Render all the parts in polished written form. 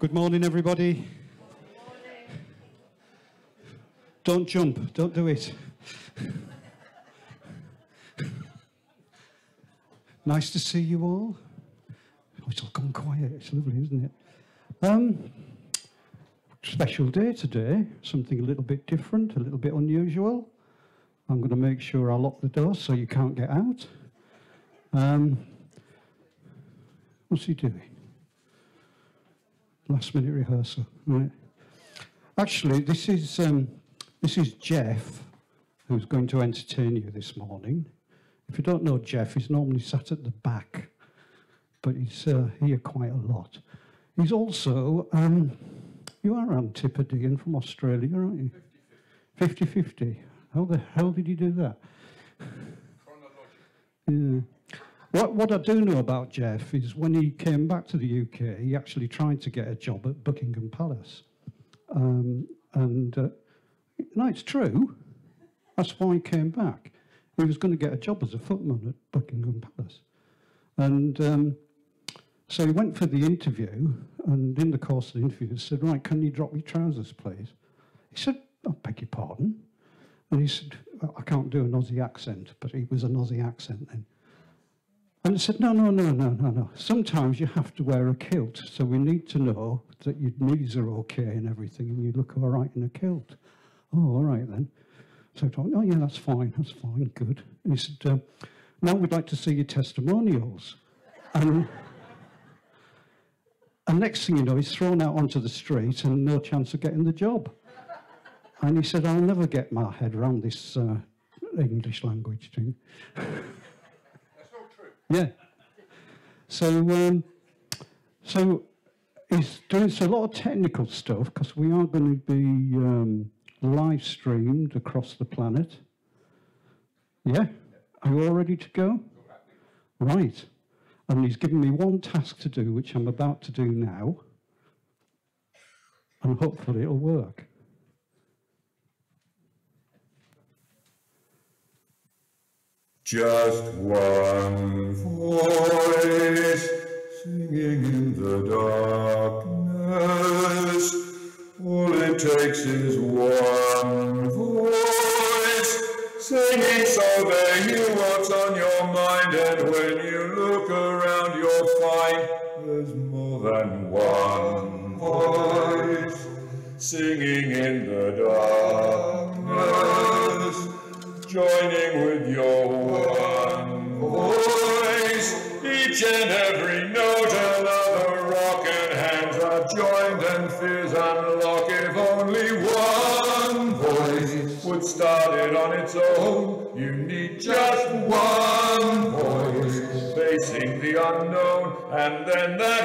Good morning, everybody. Don't jump, don't do it. Nice to see you all. Oh, it's all gone quiet, it's lovely, isn't it? Special day today, something a little bit different, a little bit unusual. I'm going to make sure I lock the door so you can't get out. What's he doing? Last minute rehearsal, right? Actually, this is Jeff, who's going to entertain you this morning. If you don't know Jeff, he's normally sat at the back, but he's here quite a lot. He's also, you are Antipodean from Australia, aren't you? 50-50. How the hell did you do that? Yeah. What I do know about Jeff is when he came back to the UK, he actually tried to get a job at Buckingham Palace. No, it's true. That's why he came back. He was going to get a job as a footman at Buckingham Palace. And so he went for the interview, and in the course of the interview, he said, right, can you drop your trousers, please? He said, I beg your pardon. And he said, well, I can't do an Aussie accent, but it was an Aussie accent then. And I said, no. Sometimes you have to wear a kilt, so we need to know that your knees are okay and everything, and you look all right in a kilt. Oh, all right then. So I thought, oh yeah, that's fine, good. And he said, now we'd like to see your testimonials. And next thing you know, he's thrown out onto the street and no chance of getting the job. And he said, I'll never get my head around this English language thing. Yeah. So he's doing a lot of technical stuff because we are going to be live streamed across the planet. Yeah? Are you all ready to go? Right. And he's given me one task to do, which I'm about to do now. And hopefully it'll work. Just one voice singing in the darkness. All it takes is one voice singing so they hear what's on your mind. And when you look around, you'll find there's more than one voice singing in the darkness, joining with your one voice. Each and every note another rock, and hands are joined and fears unlock. If only one voice would start it on its own. You need just one voice facing the unknown, and then that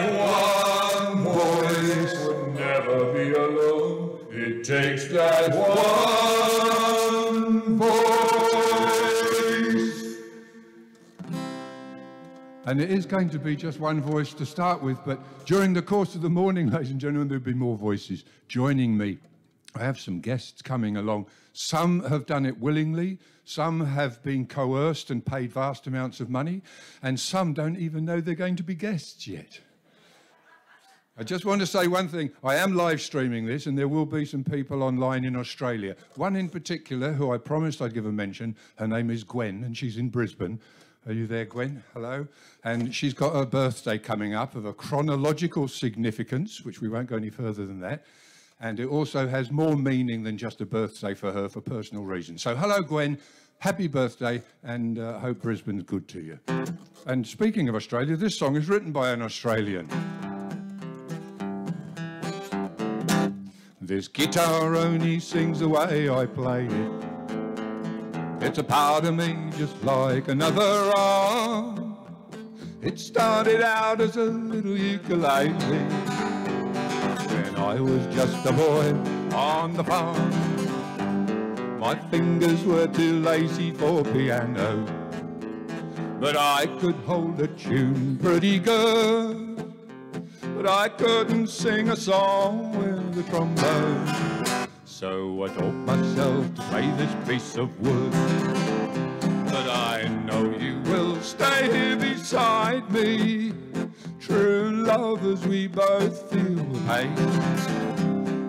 one voice would never be alone. It takes that one voice. And it is going to be just one voice to start with, but during the course of the morning, ladies and gentlemen, there'll be more voices joining me. I have some guests coming along. Some have done it willingly, some have been coerced and paid vast amounts of money, and some don't even know they're going to be guests yet. I just want to say one thing. I am live streaming this, and there will be some people online in Australia. One in particular, who I promised I'd give a mention, her name is Gwen, and she's in Brisbane. Are you there, Gwen? Hello. And she's got her birthday coming up of a chronological significance, which we won't go any further than that. And it also has more meaning than just a birthday for her for personal reasons. So hello, Gwen. Happy birthday, and I hope Brisbane's good to you. And speaking of Australia, this song is written by an Australian. This guitar only sings the way I play it. It's a part of me just like another arm. It started out as a little ukulele when I was just a boy on the farm. My fingers were too lazy for piano, but I could hold a tune pretty good. But I couldn't sing a song with a trombone. So I taught myself to play this piece of wood. But I know you will stay here beside me. True love love as we both feel the pain.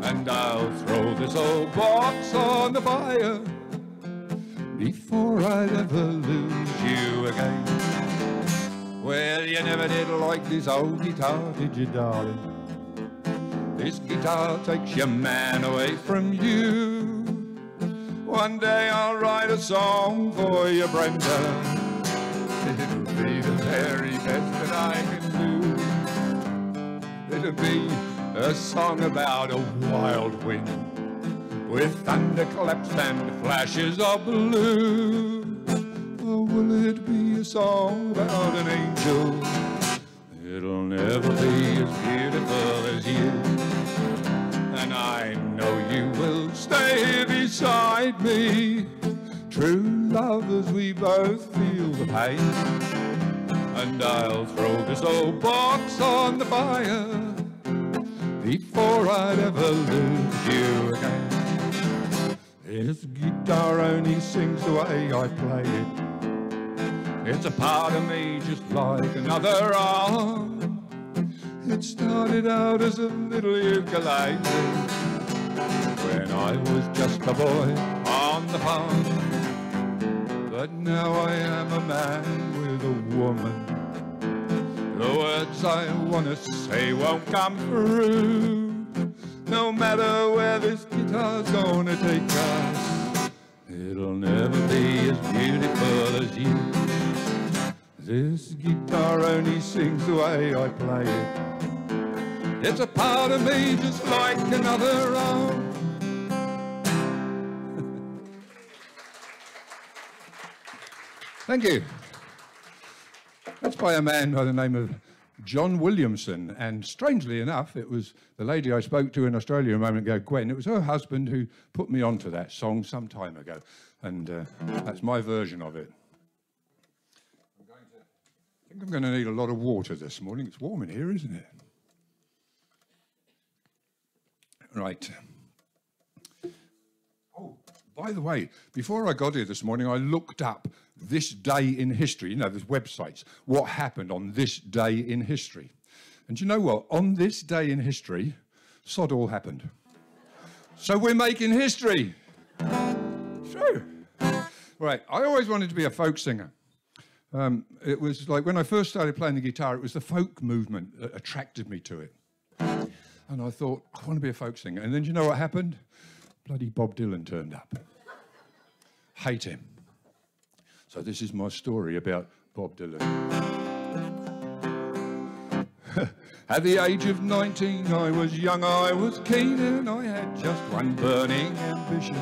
And I'll throw this old box on the fire before I'll ever lose you again. Well, you never did like this old guitar, did you, darling? This guitar takes your man away from you. One day I'll write a song for you, Brenda. It'll be the very best that I can do. It'll be a song about a wild wind with thunderclaps and flashes of blue. Or will it be a song about an angel? It'll never be as beautiful as you. And I know you will stay beside me. True love as we both feel the pain. And I'll throw this old box on the fire before I'd ever lose you again. This guitar only sings the way I play it. It's a part of me just like another arm. It started out as a little ukulele when I was just a boy on the farm. But now I am a man with a woman. The words I want to say won't come through. No matter where this guitar's gonna take us, it'll never be as beautiful as you. This guitar only sings the way I play it. It's a part of me just like another arm. Thank you. That's by a man by the name of John Williamson, and strangely enough, it was the lady I spoke to in Australia a moment ago, Gwen. It was her husband who put me onto that song some time ago, and that's my version of it. I think I'm going to need a lot of water this morning. It's warm in here, isn't it? Right. Oh, by the way, before I got here this morning, I looked up this day in history. You know, there's websites. What happened on this day in history? And you know what? On this day in history, sod all happened. So we're making history. True. Right, I always wanted to be a folk singer. It was like when I first started playing the guitar, it was the folk movement that attracted me to it. And I thought, I want to be a folk singer. And then you know what happened? Bloody Bob Dylan turned up. Hate him. So this is my story about Bob Dylan. At the age of 19, I was young, I was keen, and I had just one burning ambition: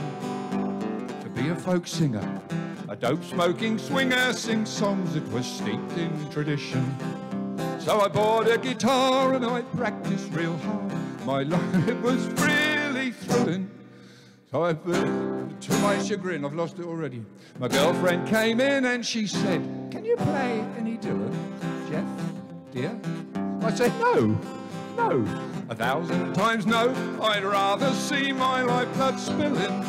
to be a folk singer, a dope-smoking swinger, sing songs that were steeped in tradition. So I bought a guitar and I practiced real hard. My life, it was really thrilling. So to my chagrin, I've lost it already. My girlfriend came in and she said, "Can you play any Dylan, Jeff, dear?" I said, no. 1,000 times no. I'd rather see my lifeblood spilling.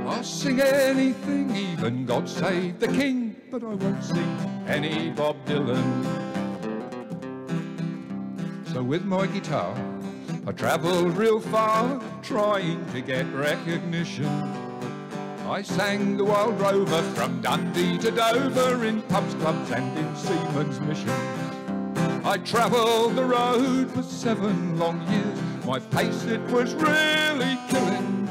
I'll sing anything, even God Save the King, but I won't sing any Bob Dylan. So with my guitar, I travelled real far, trying to get recognition. I sang the Wild Rover from Dundee to Dover, in pubs, clubs and in seamen's missions. I travelled the road for 7 long years. My pace, it was really killing.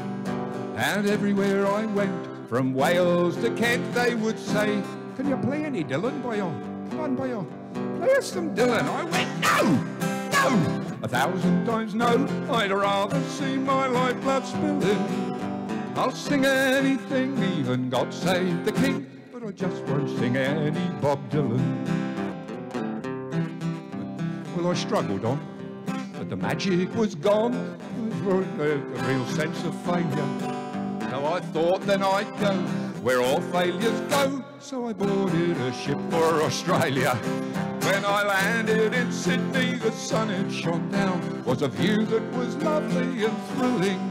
And everywhere I went, from Wales to Kent, they would say, "Can you play any Dylan, boyo? Come on, boyo, play us some Dylan." I went, no! 1,000 times no. I'd rather see my lifeblood spilling. I'll sing anything, even God Save the King, but I just won't sing any Bob Dylan. Well, I struggled on, but the magic was gone. It was a real sense of failure. So I thought then I'd go where all failures go. So I boarded a ship for Australia. When I landed in Sydney, the sun had shone down. Was a view that was lovely and thrilling,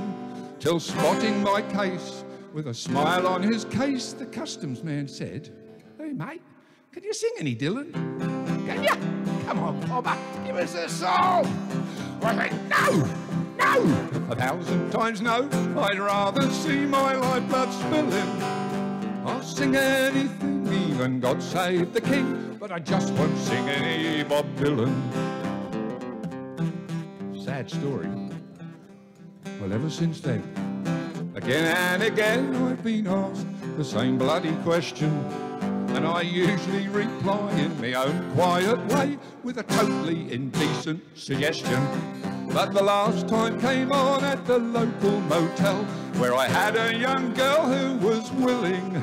till spotting my case with a smile on his case, the customs man said, "Hey mate, can you sing any Dylan? Can ya?" come on, Bobber, give us a song. I went, no, no, 1,000 times no. I'd rather see my lifeblood spilling. I'll sing anything, even God Save the King, but I just won't sing any Bob Dylan. Sad story. Well, ever since then, again and again, I've been asked the same bloody question, and I usually reply in my own quiet way with a totally indecent suggestion. But the last time came on at the local motel, where I had a young girl who was willing.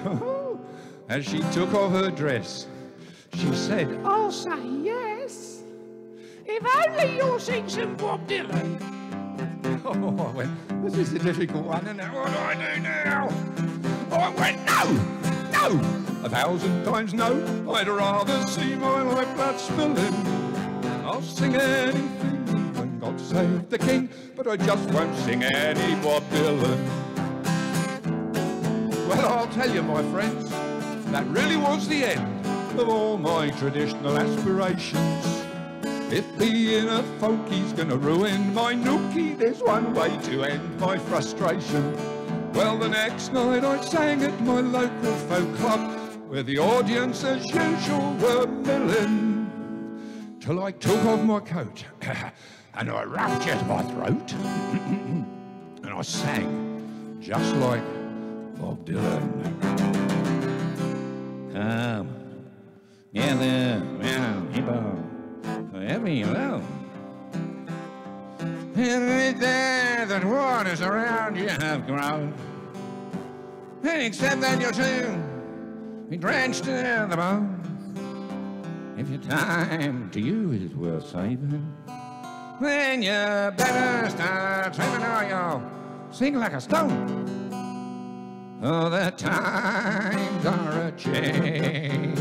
As she took off her dress, she said, I'll say yes, if only you'll sing some Bob Dylan. Oh, I went, this is a difficult one, isn't it? What do I do now? Oh, I went, no, no, 1,000 times no. I'd rather see my lifeblood spilling. I'll sing anything, when God Save the King, but I just won't sing any Bob Dylan. Well, I'll tell you, my friends, that really was the end of all my traditional aspirations. If being a folkie's gonna ruin my nookie, there's one way to end my frustration. Well, the next night I sang at my local folk club, where the audience as usual were milling, till I took off my coat and I ruptured my throat and I sang just like Bob Dylan. Gather round, people, forever you love. Every day that waters around you have grown, except that you're soon be drenched to the bone. If your time to you is worth saving, then you better start saving or you'll sing like a stone. Oh, the times are a change.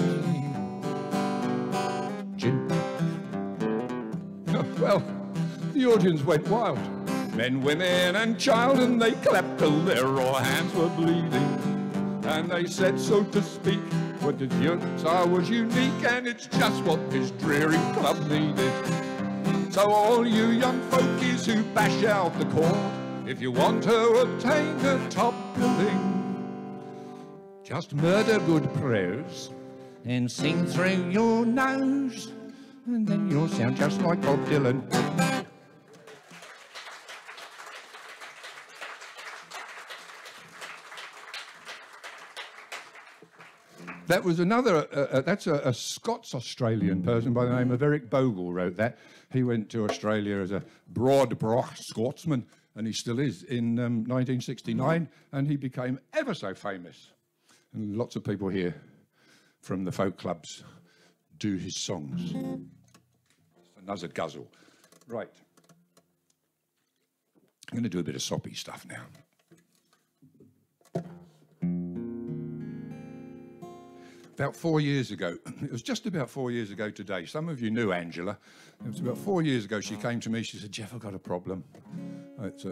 Well, the audience went wild. Men, women and child, and they clapped till their raw hands were bleeding. And they said, so to speak, what did you say was unique, and it's just what this dreary club needed. So all you young folkies who bash out the chord, if you want to obtain the top billing, just murder good prayers and sing through your nose, and then you'll sound just like Bob Dylan. That was another, that's a Scots-Australian person by the name of Eric Bogle wrote that. He went to Australia as a broad-broch Scotsman, and he still is, in 1969, and he became ever so famous. And lots of people here from the folk clubs do his songs. Another guzzle. Right. I'm going to do a bit of soppy stuff now. About 4 years ago, it was just about 4 years ago today, some of you knew Angela. It was about 4 years ago she came to me, she said, Jeff, I've got a problem. It's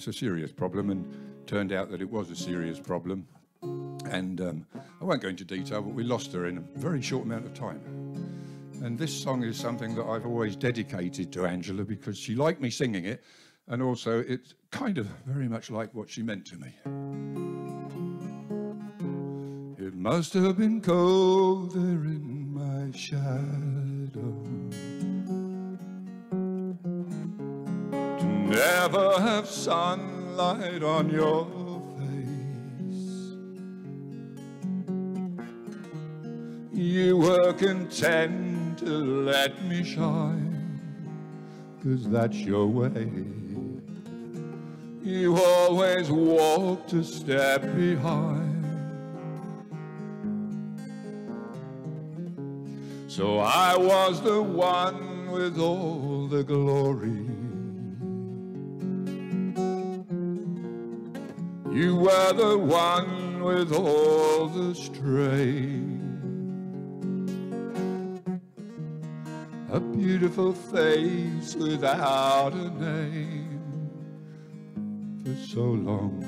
a serious problem, and turned out that it was a serious problem. And I won't go into detail, but we lost her in a very short amount of time. And this song is something that I've always dedicated to Angela because she liked me singing it, and also it's kind of very much like what she meant to me. It must have been cold there in my shadow to never have sunlight on your face. You were content to let me shine, 'cause that's your way. You always walked a step behind. So I was the one with all the glory. You were the one with all the strain. A beautiful face without a name for so long.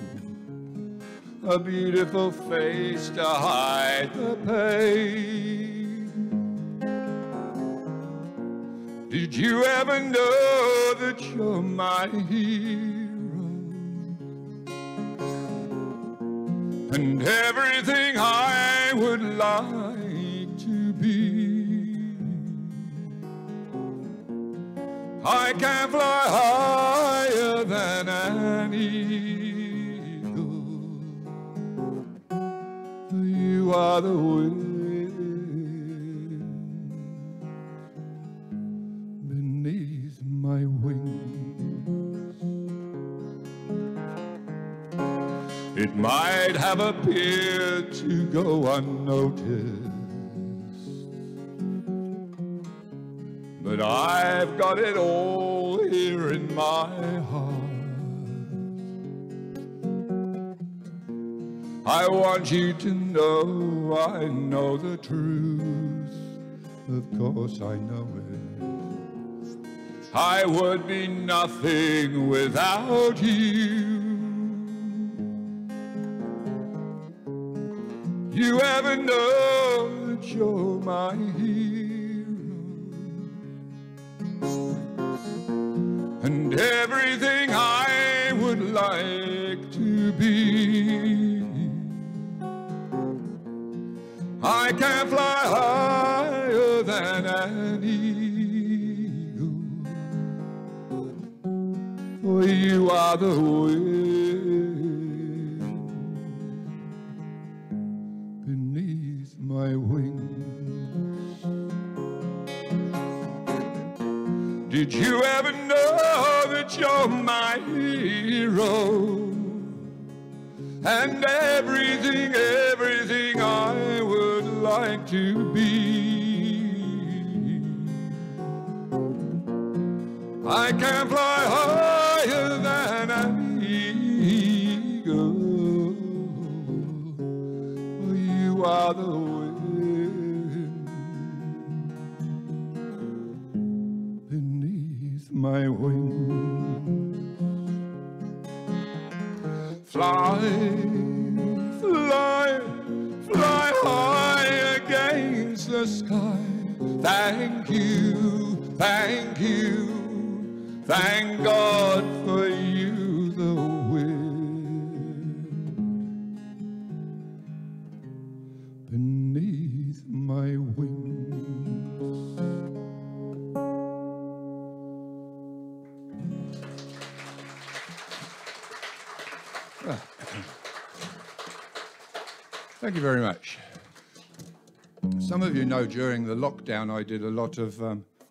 A beautiful face to hide the pain. Did you ever know that you're my hero? And everything I would like to be. I can fly higher than an eagle. You are the wind beneath my wings. It might have appeared to go unnoticed, but I've got it all here in my heart. I want you to know I know the truth. Of course I know it. I would be nothing without you. You ever know that you're my hero? And everything I would like to be. I can fly higher than an eagle, for you are the wind beneath my wings. Did you ever know that you're my hero? And everything I would like to be. I can fly higher than an eagle, for you are the wind beneath my wings. Fly, fly, fly high against the sky. Thank you, thank you, thank God for you, the wind beneath my wings. Thank you very much. Some of you know during the lockdown I did a lot of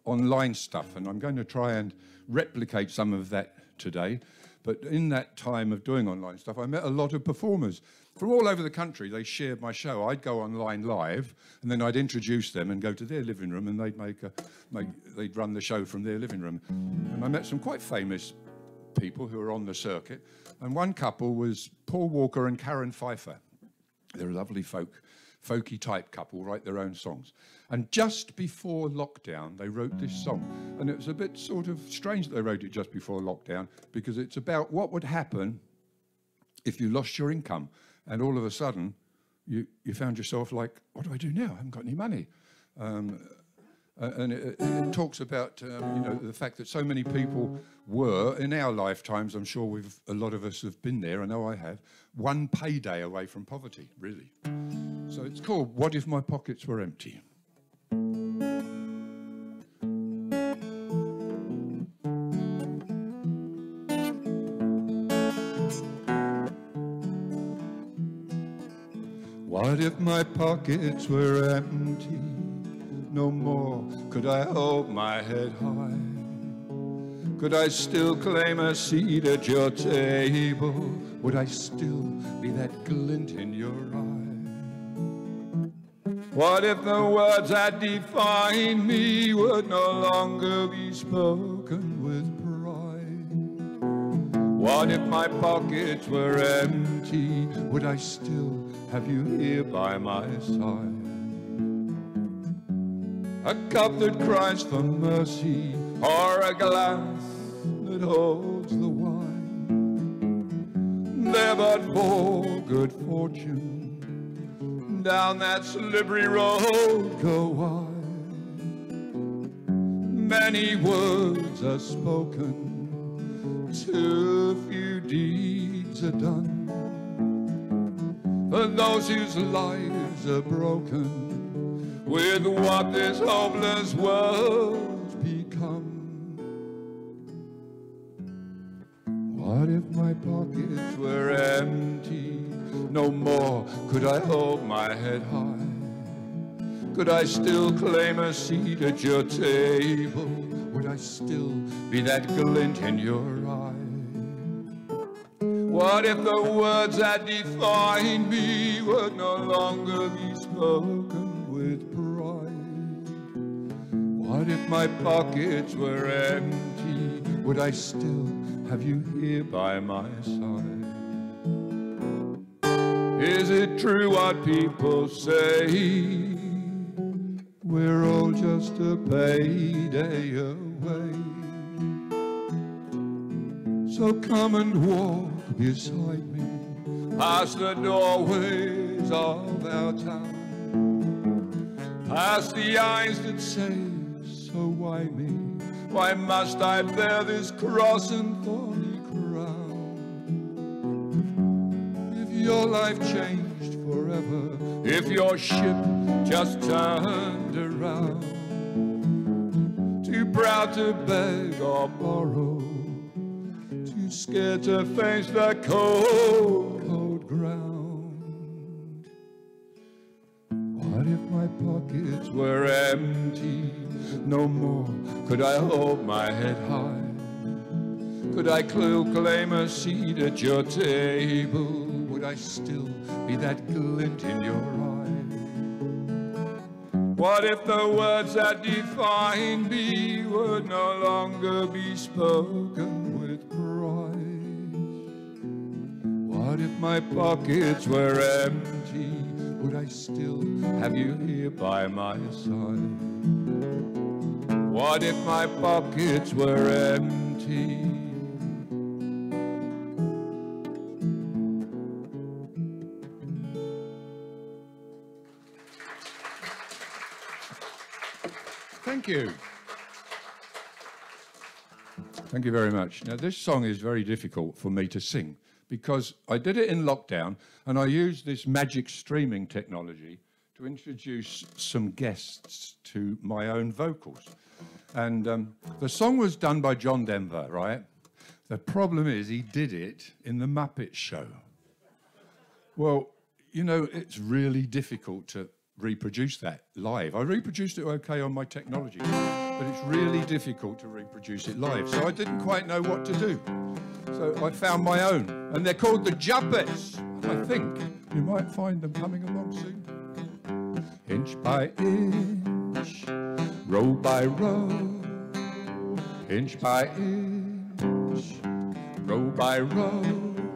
online stuff, and I'm going to try and replicate some of that today. But in that time of doing online stuff, I met a lot of performers from all over the country. They shared my show. I'd go online live, and then I'd introduce them and go to their living room, and they'd they'd run the show from their living room. And I met some quite famous people who were on the circuit, and one couple was Paul Walker and Karen Pfeiffer. They're a lovely folky type couple, write their own songs. And just before lockdown, they wrote this song. And it was a bit sort of strange that they wrote it just before lockdown, because it's about what would happen if you lost your income and all of a sudden you found yourself like, what do I do now? I haven't got any money. And it talks about you know, the fact that so many people were, in our lifetimes, I'm sure a lot of us have been there, I know I have, one payday away from poverty, really. So it's called What If My Pockets Were Empty? What if my pockets were empty? No more could I hold my head high. Could I still claim a seat at your table? Would I still be that glint in your eye? What if the words that define me would no longer be spoken with pride? What if my pockets were empty? Would I still have you here by my side? A cup that cries for mercy, or a glass that holds the wine. There but for good fortune, down that slippery road go I. many words are spoken, too few deeds are done. For those whose lives are broken with what this hopeless world's become. What if my pockets were empty? No more could I hold my head high. Could I still claim a seat at your table? Would I still be that glint in your eye? What if the words that define me would no longer be spoken with pride? What if my pockets were empty? Would I still have you here by my side? Is it true what people say? We're all just a payday away. So come and walk beside me past the doorways of our town, past the eyes that say, so why me? Why must I bear this cross and thorny crown? If your life changed forever, if your ship just turned around, too proud to beg or borrow, too scared to face the cold, cold ground. What if my pockets were empty? No more could I hold my head high. Could I claim a seat at your table? Would I still be that glint in your eye? What if the words that define me would no longer be spoken with pride? What if my pockets were empty? Would I still have you here by my side? What if my pockets were empty? Thank you. Thank you very much. Now, this song is very difficult for me to sing because I did it in lockdown and I used this magic streaming technology to introduce some guests to my own vocals. And the song was done by John Denver, right? The problem is he did it in the Muppet Show. Well, you know, it's really difficult to reproduce that live. I reproduced it okay on my technology, but it's really difficult to reproduce it live. So I didn't quite know what to do. So I found my own, and they're called the Juppets. I think you might find them coming along soon. Inch by inch, row by row, inch by inch, row by row.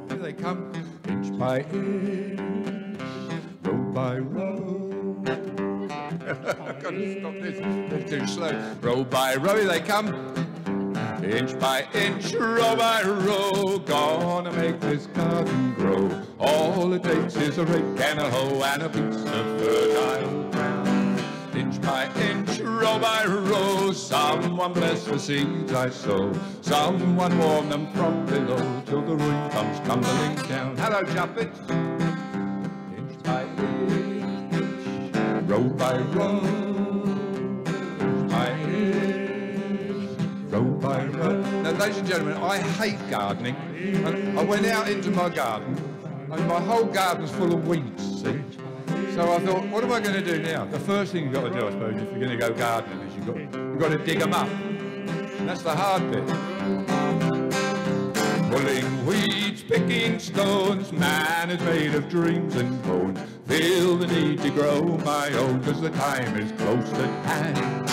Here they come, inch by inch, row by row. I've got to stop this, it's too slow. Row by row, here they come, inch by inch, row by row. Gonna make this garden grow. All it takes is a rake and a hoe and a piece of fertile ground. Inch by inch, row by row. Someone bless the seeds I sow. Someone warm them from below till the rain comes tumbling down. Hello, Juppets. Inch by inch, row by row. Inch by inch, row by row. Now, ladies and gentlemen, I hate gardening. And I went out into my garden, and my whole garden's full of weeds, see? So I thought, what am I going to do now? The first thing you've got to do, I suppose, if you're going to go gardening, is you've got to dig them up. And that's the hard bit. Pulling weeds, picking stones, man is made of dreams and bones. Feel the need to grow my own, because the time is close at hand.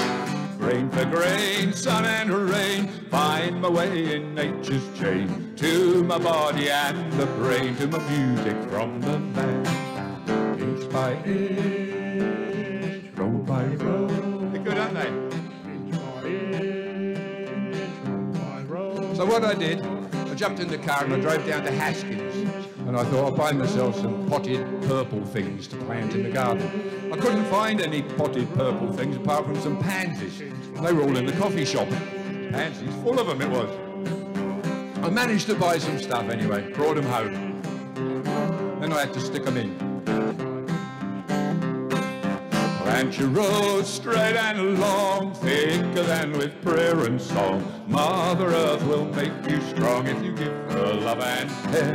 Grain for grain, sun and rain, find my way in nature's chain, to my body and the brain, to my music from the land. Inch by inch, row by row. They're good, aren't they? Inch by inch, row by row. So what I did, I jumped in the car and I drove down to Haskins. and I thought I'll buy myself some potted purple things to plant in the garden. I couldn't find any potted purple things apart from some pansies. They were all in the coffee shop. Pansies, full of them it was. I managed to buy some stuff anyway, brought them home. Then I had to stick them in. Plant your roots straight and long, thicker than with prayer and song. Mother Earth will make you strong if you give her love and care.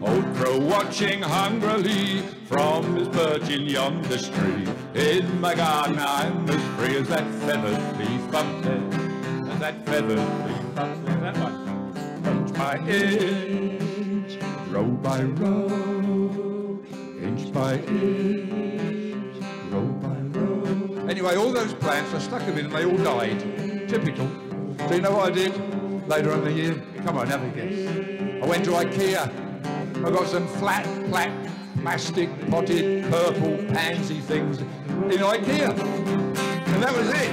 Old crow watching hungrily from his perch in yonder tree. In my garden I'm as free as that feathered leaf up there. As that feathered leaf up there, that one. Inch by inch, row by row, inch by inch, row by row. Anyway, all those plants, I stuck them in and they all died. Typical. So you know what I did later on in the year? Come on, have a guess. I went to IKEA. I got some flat, plastic, potted, purple, pansy things in IKEA. And that was it.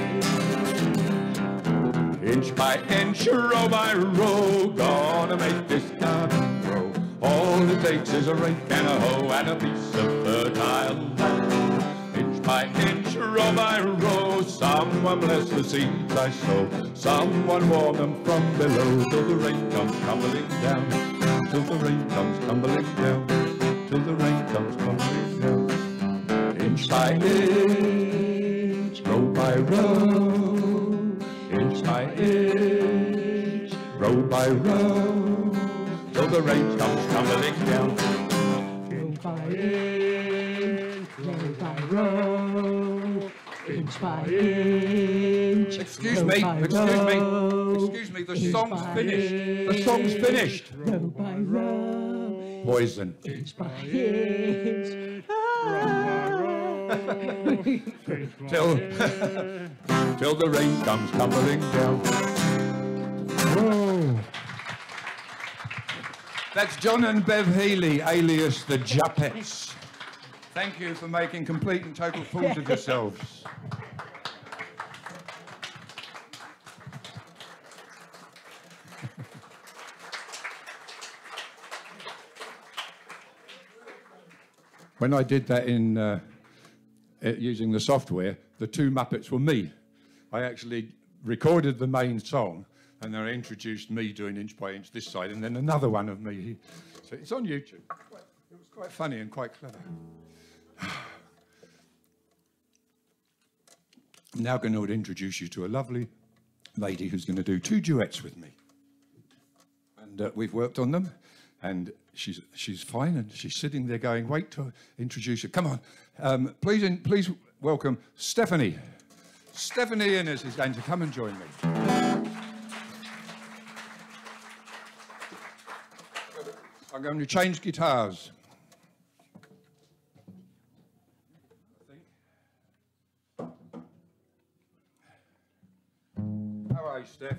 Inch by inch, row by row, gonna make this garden grow. All it takes is a rake and a hoe and a piece of fertile land. Inch by inch, row by row, someone bless the seeds I sow. Someone warm them from below till the rain comes tumbling down. Till the rain comes tumbling down. Till the rain comes tumbling down. Inch by inch, row by row. Inch by inch, row by row, till the rain comes tumbling down. Row by inch, row by row, inch by inch. Excuse me, the song's finished. The song's finished. Row by row, poison. Inch by inch. Till the rain comes tumbling down. Whoa. That's John and Bev Healy, alias the Juppets. Thank you for making complete and total fools of yourselves. When I did that in using the software, the two Muppets were me. I actually recorded the main song and then I introduced me doing inch by inch this side and then another one of me. So it's on YouTube. It was quite funny and quite clever. I'm now going to introduce you to a lovely lady who's going to do 2 duets with me. And we've worked on them and she's fine and she's sitting there going, wait to introduce her. Come on. Please welcome Stephanie. Stephanie Innes is going to come and join me. I'm going to change guitars. How are you, Steph?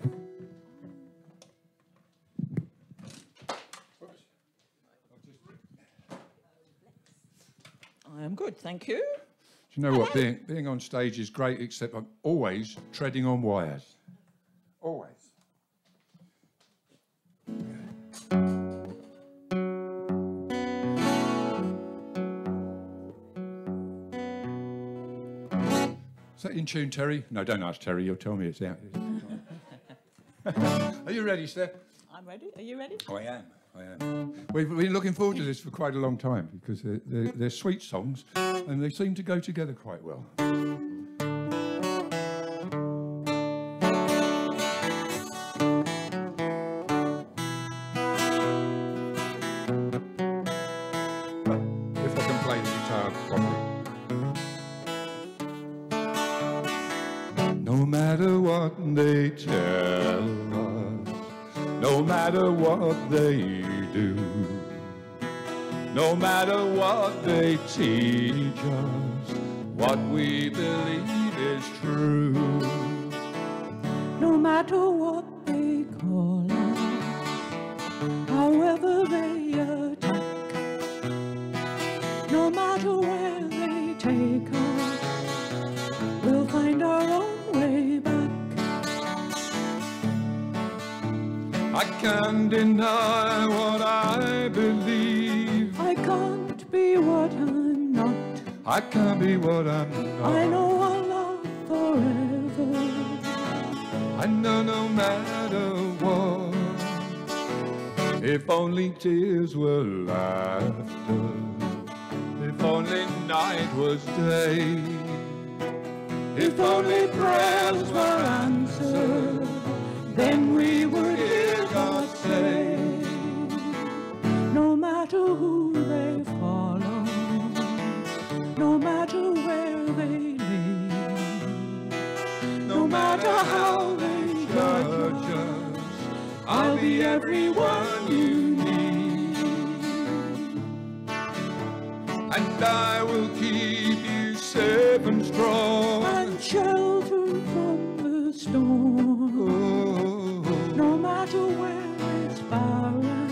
I am good, thank you. Do you know what? Being on stage is great, except I'm always treading on wires. Always. Is that in tune, Terry? No, don't ask Terry. You'll tell me it's out. Are you ready, Steph? I'm ready. Are you ready? Oh, I am. We've been looking forward to this for quite a long time because they're sweet songs and they seem to go together quite well. If I can play the guitar properly. No matter what they tell us, no matter what they do, no matter what they teach us, what we believe is true. No matter what they call us, however they attack, no matter where they take us, we'll find our own way back. I can't deny what I believe. I can't be what I'm not. I know I'll love forever. I know no matter what, if only tears were laughter, if only night was day, if only prayers were answered, then we would hear God say, no matter who they follow, no matter where they lead, no matter how they judge us, I'll be everyone you need. And I will keep you safe and strong, and sheltered from the storm. Oh, no matter where it's barren,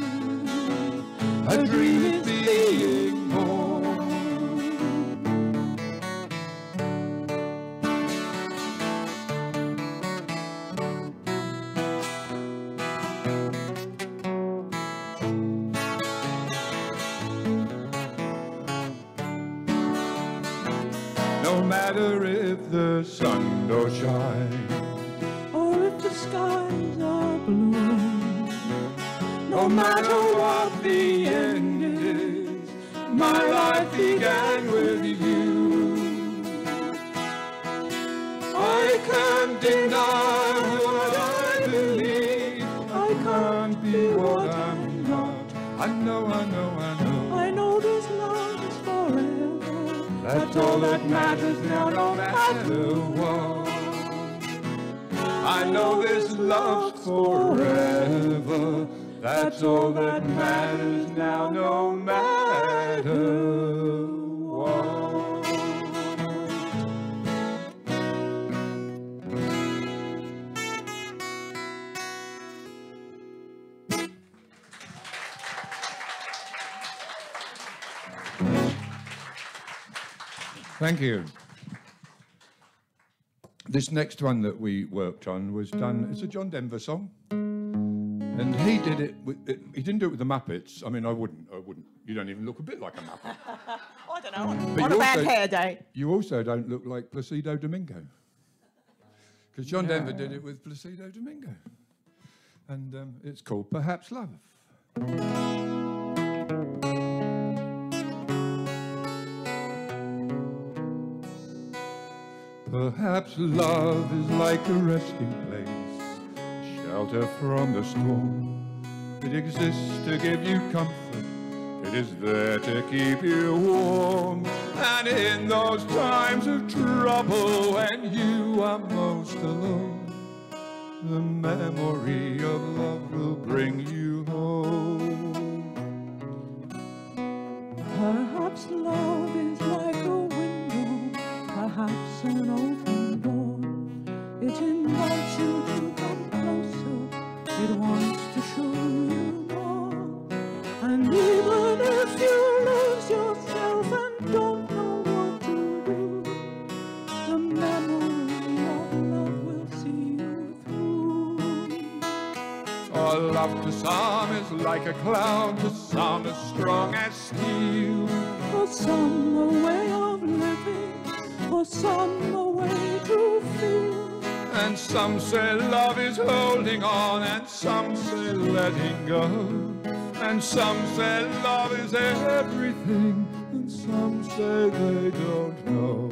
a dream is being born. No matter if the sun don't shine, or if the skies are blue, no matter what the end is, my life began with you. I can't deny what I believe, I can't be what I'm not. I know, I know, I know, I know this love is forever. That's all that matters now, no matter what. I know this love's forever. That's all that matters now, no matter what. Thank you. This next one that we worked on was done, it's a John Denver song. And he did it, he didn't do it with the Muppets. I mean, I wouldn't. You don't even look a bit like a Muppet. I don't know. On a bad hair day. You also don't look like Placido Domingo. Because John Denver did it with Placido Domingo. And it's called Perhaps Love. Perhaps love is like a resting place, shelter from the storm. It exists to give you comfort, it is there to keep you warm. And in those times of trouble, when you are most alone, the memory of love will bring you home. Perhaps love is like a window, perhaps an open door. It invites you to come closer, it wants to show you more. And even if you lose yourself and don't know what to do, the memory of love will see you through. Our love to some is like a cloud, to some as strong as steel. For some a way of living, for some a way to feel. And some say love is holding on, and some say letting go. And some say love is everything, and some say they don't know.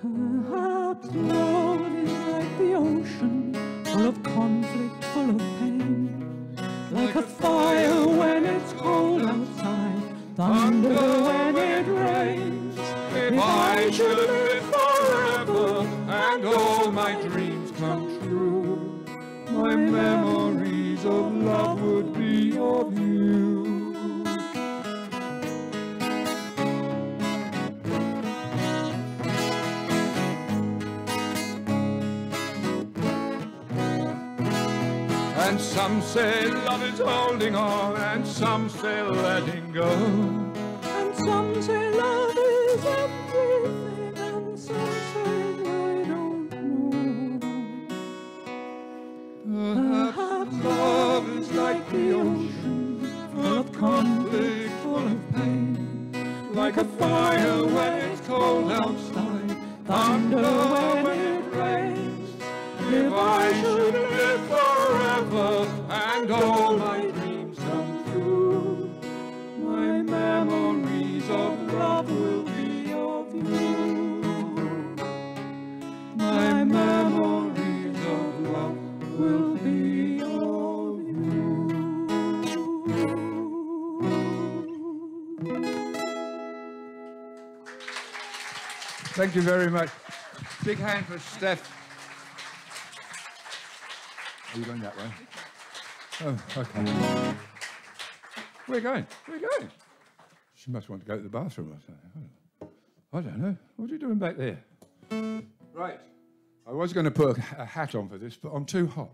Perhaps love is like the ocean, full of conflict, full of pain. Like a fire when it's cold outside, thunder when it rains. If I should live forever and all my dreams come true, my memories of love would be of you. And some say love is holding on, and some say letting go. And some say love is everything, and some say they don't know. Perhaps love is like the ocean, full of conflict, full of pain. Thank you very much. Big hand for Steph. Are you going that way? Oh, okay. Where are you going? Where are you going? She must want to go to the bathroom or something. I don't know. What are you doing back there? Right. I was going to put a hat on for this, but I'm too hot.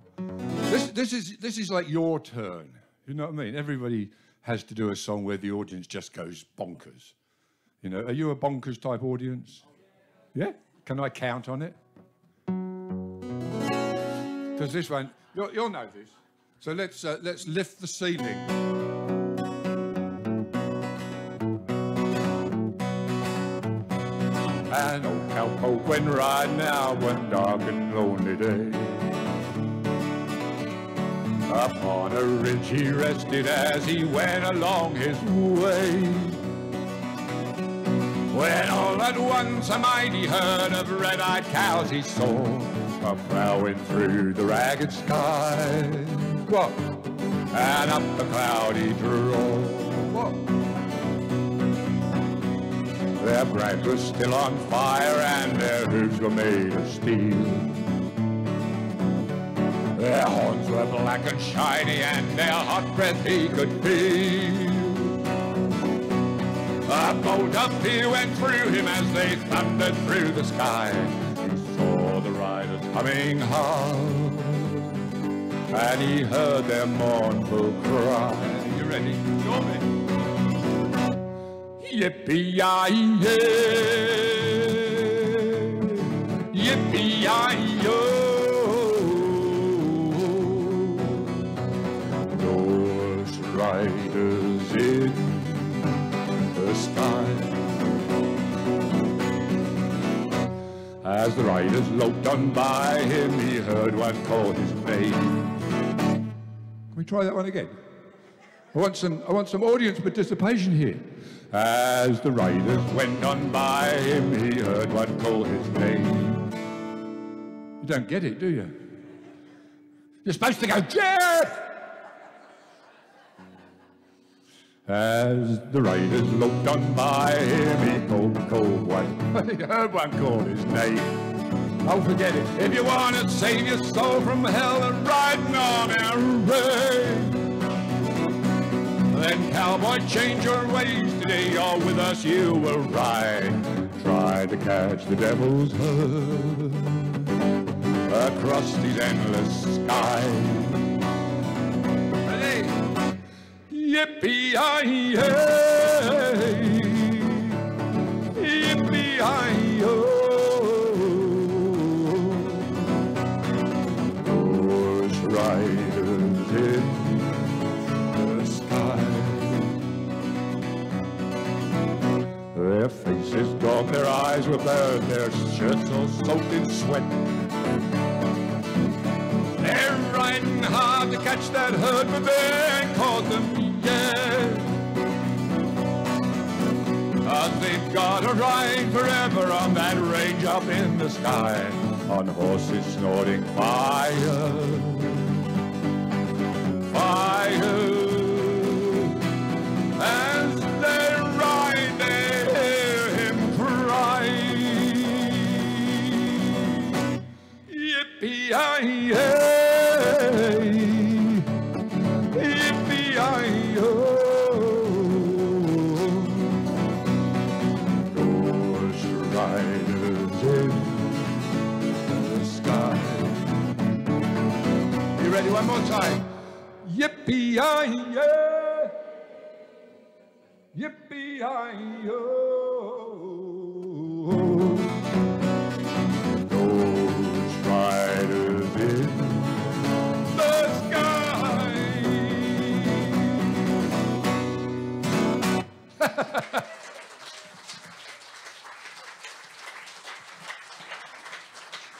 This is like your turn. You know what I mean? Everybody has to do a song where the audience just goes bonkers. You know, are you a bonkers type audience? Yeah? Can I count on it? Because this one, you'll know this. So let's lift the ceiling. An old cowpoke went riding out one dark and lonely day. Upon a ridge he rested as he went along his way. When all at once a mighty herd of red-eyed cows he saw, a-plowing through the ragged sky. What? And up a cloudy draw. What? Their brands were still on fire and their hooves were made of steel. Their horns were black and shiny and their hot breath he could feel. A bolt of fear went through him as they thundered through the sky. He saw the riders coming hard, and he heard their mournful cry. You ready? Show me. Yippee-yi-yay, yippee-yi-yo. Those riders in the sky. As the riders loped on by him, he heard one call his name. Can we try that one again? I want some audience participation here. As the riders went on by him, he heard one call his name. You don't get it, do you? You're supposed to go, Jeff! As the riders looked on by him, he called one. He heard one call his name. Oh, forget it. If you want to save your soul from hell and riding on a rail, then cowboy, change your ways today, or with us you will ride. Try to catch the devil's herd across these endless skies. Ready? Yippee-yi-yay, yippee-yi-yo. Those riders in the sky, their faces gaunt, their eyes were blurred, their shirts all soaked in sweat. They're riding hard to catch that herd, but they ain't caught them yet. 'Cause they've got to ride forever on that range up in the sky, on horses snorting fire, fire. As they ride, they hear him cry, yippee-yi-yay, yippee-yi-yo. Those riders in the sky. You ready? One more time. Yippee-yi-yay, yippee-yi-yo. Those riders in the sky.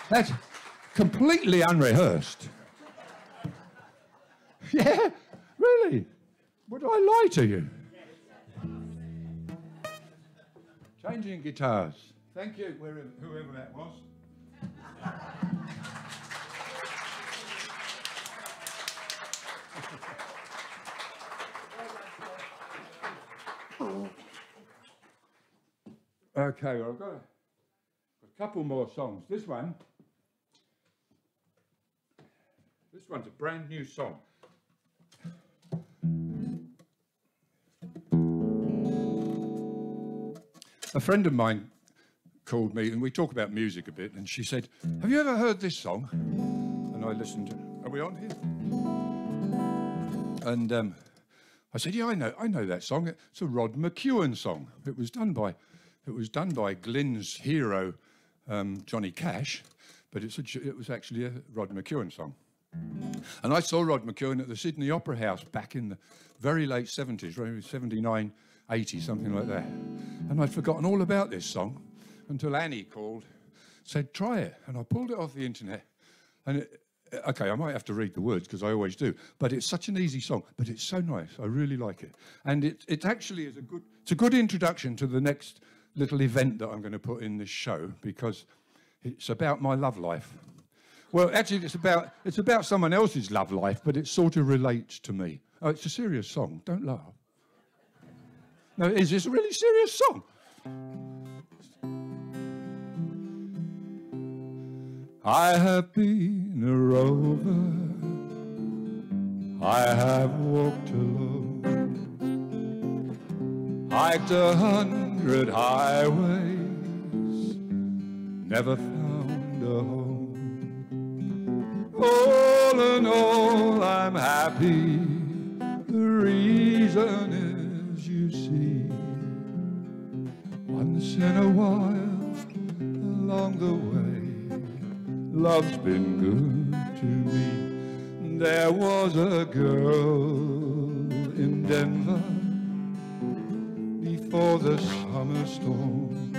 That's completely unrehearsed. Yeah, really? Would I lie to you? Changing guitars. Thank you, whoever that was. Okay, well, I've got to couple more songs. This one's a brand new song. A friend of mine called me, and we talk about music a bit, and she said, "Have you ever heard this song?" And I listened to it. Are we on here? And I said, "Yeah, I know that song. It's a Rod McEwen song. It was done by Glyn's hero, Johnny Cash, but it was actually a Rod McEwen song." And I saw Rod McEwen at the Sydney Opera House back in the very late 70s, 79, 80, something like that. And I'd forgotten all about this song until Annie called, said, "Try it." And I pulled it off the internet. And okay, I might have to read the words because I always do, but it's such an easy song, but it's so nice. I really like it. And it actually is it's a good introduction to the next little event that I'm going to put in this show, because it's about my love life. Well, actually, it's about someone else's love life, but it sort of relates to me. Oh, it's a serious song. Don't laugh. No, it is. It's a really serious song. I have been a rover. I have walked alone, hiked 100 highways, never found a home. All in all, I'm happy. The reason is, you see, once in a while along the way, love's been good to me. There was a girl in Denver before the summer storm.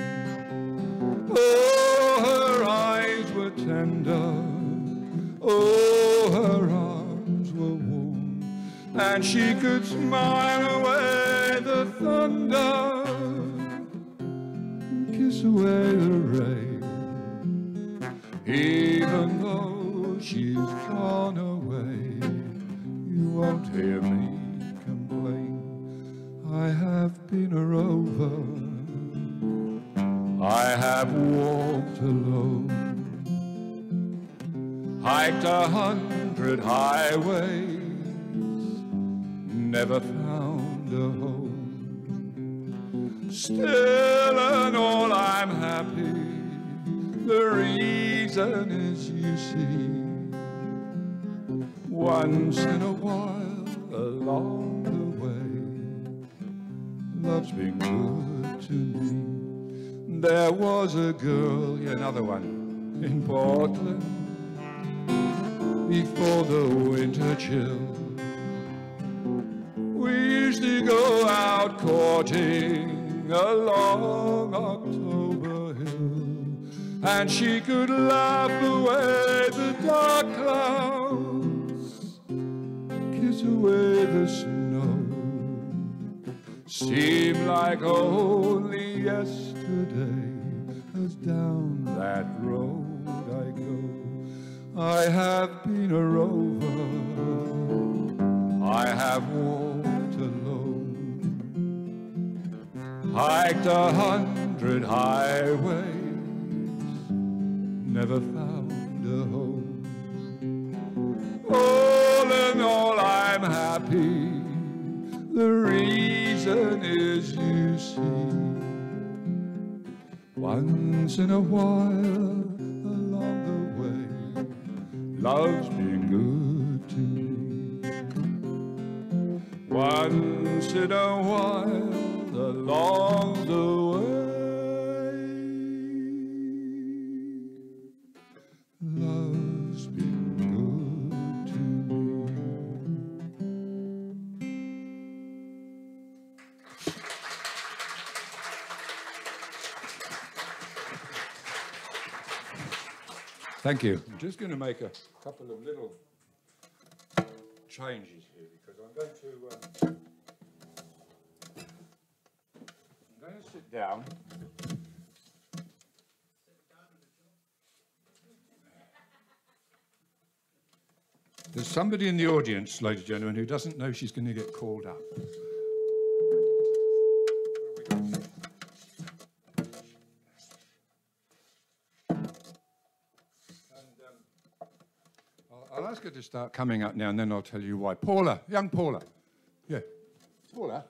Oh, her eyes were tender. Oh, her arms were warm, and she could smile away the thunder, kiss away the rain. Even though she's gone away, you won't hear me complain. I have been a rover. I have walked alone, hiked 100 highways, never found a home. Still and all, I'm happy. The reason is, you see, once in a while along the way, love's been good to me. There was a girl, yeah, another one, in Portland before the winter chill. We used to go out courting along October Hill, and she could laugh away the dark clouds, kiss away the snow. Seemed like only yesterday, as down that road I go. I have been a rover. I have walked alone, hiked 100 highways, never found a home. All in all, I'm happy. The reason is, you see, once in a while along the way, love's been good to me. Once in a while along the way, love's been good to me. Thank you. I'm just going to make a couple of little changes here, because I'm going to sit down. There's somebody in the audience, ladies and gentlemen, who doesn't know she's going to get called up. I'll ask her to start coming up now, and then I'll tell you why. Paula, young Paula. Yeah. Paula,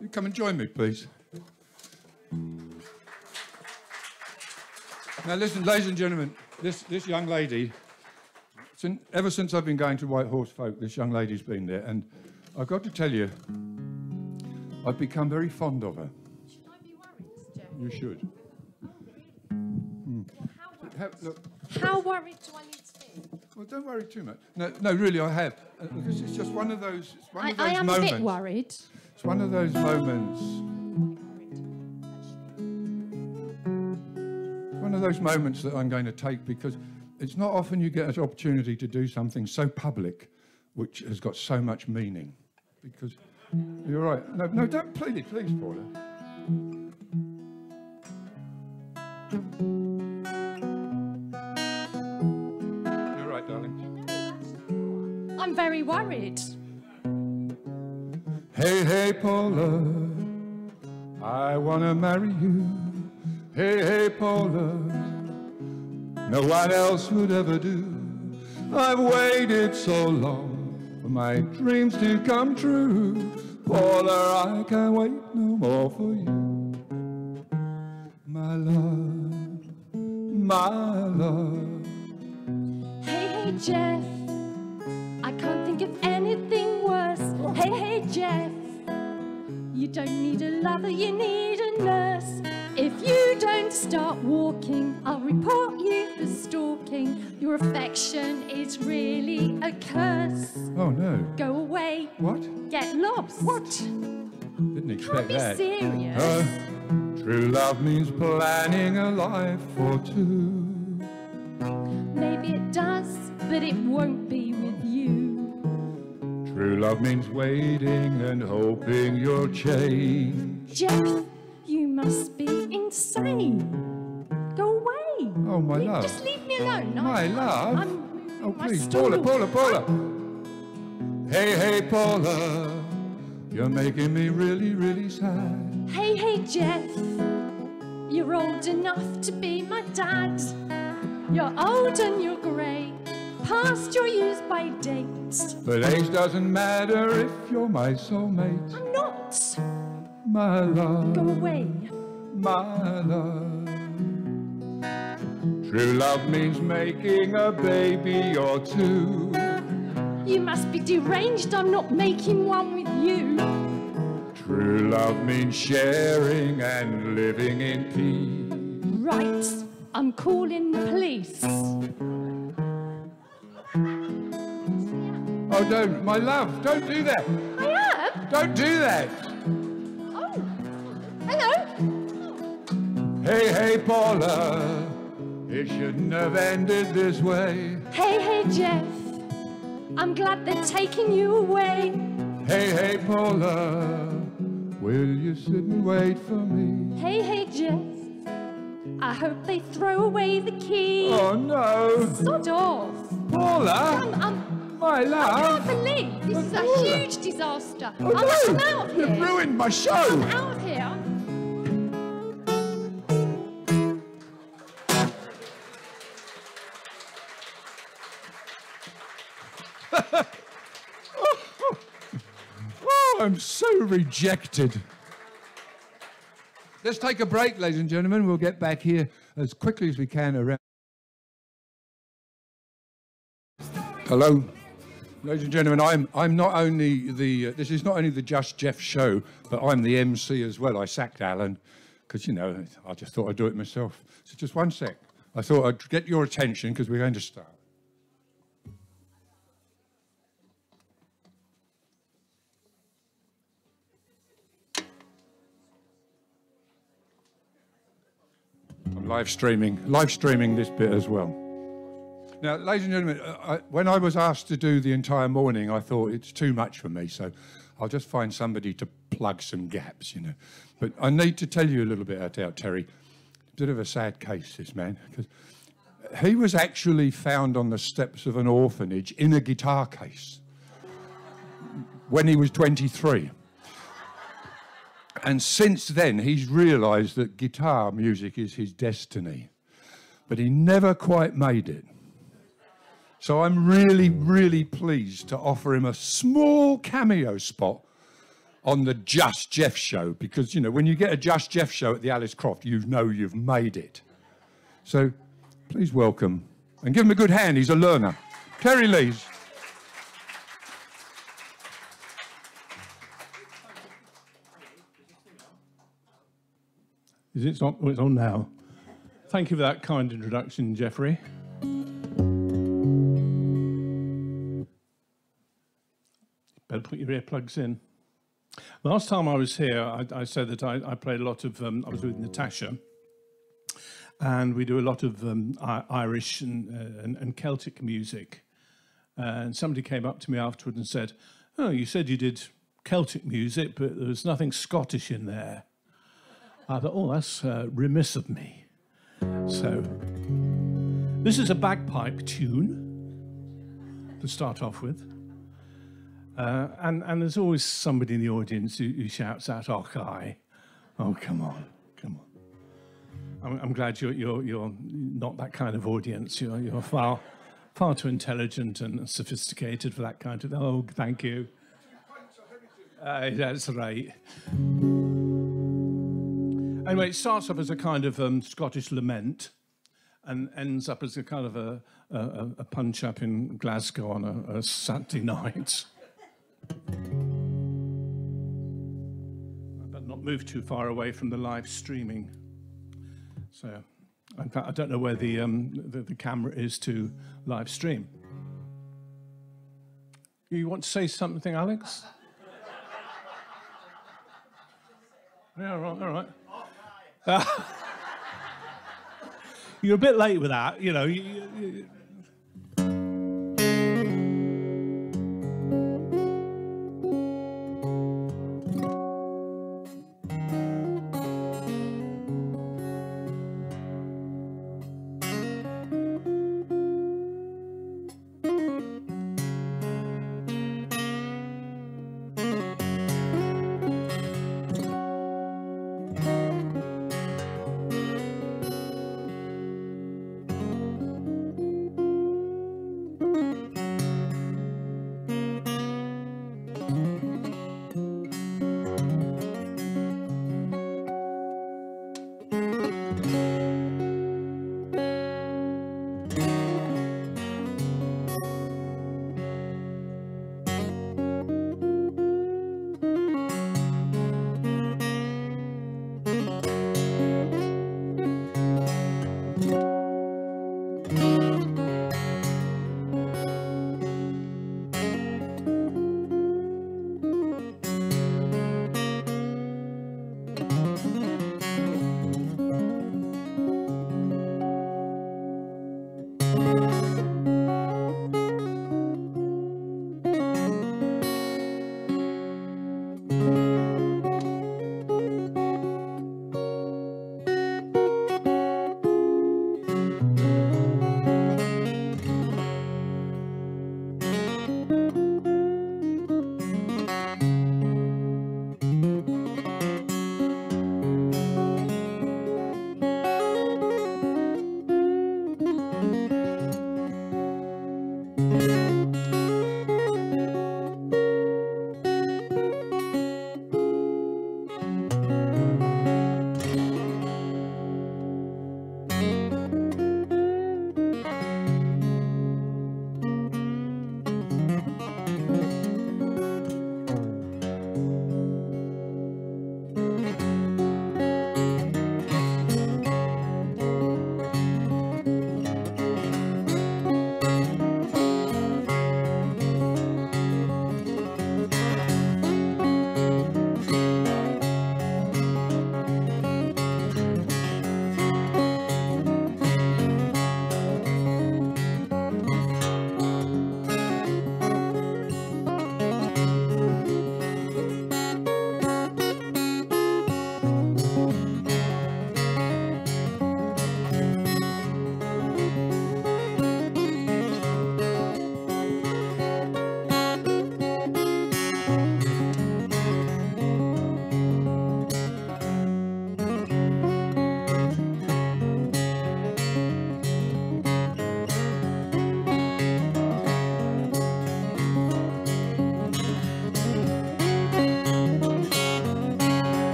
you come and join me, please. Now, listen, ladies and gentlemen, this young lady, ever since I've been going to White Horse Folk, this young lady's been there, and I've got to tell you, I've become very fond of her. Should I be worried, Jeff? You should. How worried do I need to be? Well, don't worry too much. No, really, I have. Because it's just one of those. It's one of those I am moments. a bit worried. It's one of those moments. One of those moments that I'm going to take because it's not often you get an opportunity to do something so public, which has got so much meaning. Because you're right. No, don't please, Paula. You're right, darling. I'm very worried. Hey, Paula, I wanna marry you. Hey, Paula, no one else would ever do. I've waited so long for my dreams to come true. Paula, I can't wait no more for you. My love, my love. Hey, Jeff, I can't think of anything worse. Hey, Jeff, you don't need a lover, you need a nurse. If you don't start walking, I'll report you for stalking. Your affection is really a curse. Oh, no. Go away. What? Get lost. What? Didn't expect Can't be that. serious. True love means planning a life for two. Maybe it does, but it won't be with you. True love means waiting and hoping you'll change. Jeff, you must be insane. Go away. Oh, my love. Just leave me alone. My love? I'm moving Oh, my please, stool. Paula. Hey, Paula, you're making me really, really sad. Hey, Jeff, you're old enough to be my dad. You're old and you're grey, past your use by date. But age doesn't matter if you're my soulmate. I'm not. My love. Go away. My love. True love means making a baby or two. You must be deranged, I'm not making one with you. True love means sharing and living in peace. Right, I'm calling the police. Oh, don't, my love, don't do that. I am? Don't do that. Oh, hello. Hey, Paula, it shouldn't have ended this way. Hey, Jeff, I'm glad they're taking you away. Hey, Paula, will you sit and wait for me? Hey, Jeff, I hope they throw away the key. Oh, no. Sod off. Paula, my I love. can't believe this is a Paula. huge disaster. Oh, I'm no. out of here. You've ruined my show. I'm out of here. Oh, I'm so rejected. Let's take a break, ladies and gentlemen. We'll get back here as quickly as we can around. Hello, ladies and gentlemen. I'm not only the. This is not only the Just Jeff show, but I'm the MC as well. I sacked Alan because I just thought I'd do it myself. So just one sec. I thought I'd get your attention because we're going to start. I'm live streaming this bit as well. Now, ladies and gentlemen, when I was asked to do the entire morning, I thought it's too much for me, so I'll just find somebody to plug some gaps, But I need to tell you a little bit about Terry. Bit of a sad case, this man, because he was actually found on the steps of an orphanage in a guitar case when he was 23. And since then, he's realised that guitar music is his destiny. But he never quite made it. So I'm really, really pleased to offer him a small cameo spot on the Just Jeff show, because, you know, when you get a Just Jeff show at the Alice Croft, you know you've made it. So please welcome, and give him a good hand, he's a learner, Terry Lees. It's on now. Thank you for that kind introduction, Jeffrey. Better put your earplugs in. Last time I was here, I said that I played a lot of, I was with Natasha, and we do a lot of Irish and Celtic music. And somebody came up to me afterward and said, "Oh, you said you did Celtic music, but there was nothing Scottish in there." I thought, oh, that's remiss of me. So this is a bagpipe tune to start off with. And there's always somebody in the audience who shouts out, "Oh, Kai. Oh, come on, come on." I'm glad you're not that kind of audience. You're far too intelligent and sophisticated for that kind of. Oh, thank you. That's right. Anyway, it starts off as a kind of Scottish lament, and ends up as a kind of a punch up in Glasgow on a Saturday night. I better not move too far away from the live streaming. So, in fact, I don't know where the camera is to live stream. You want to say something, Alex? Yeah, all right. You're a bit late with that, you know.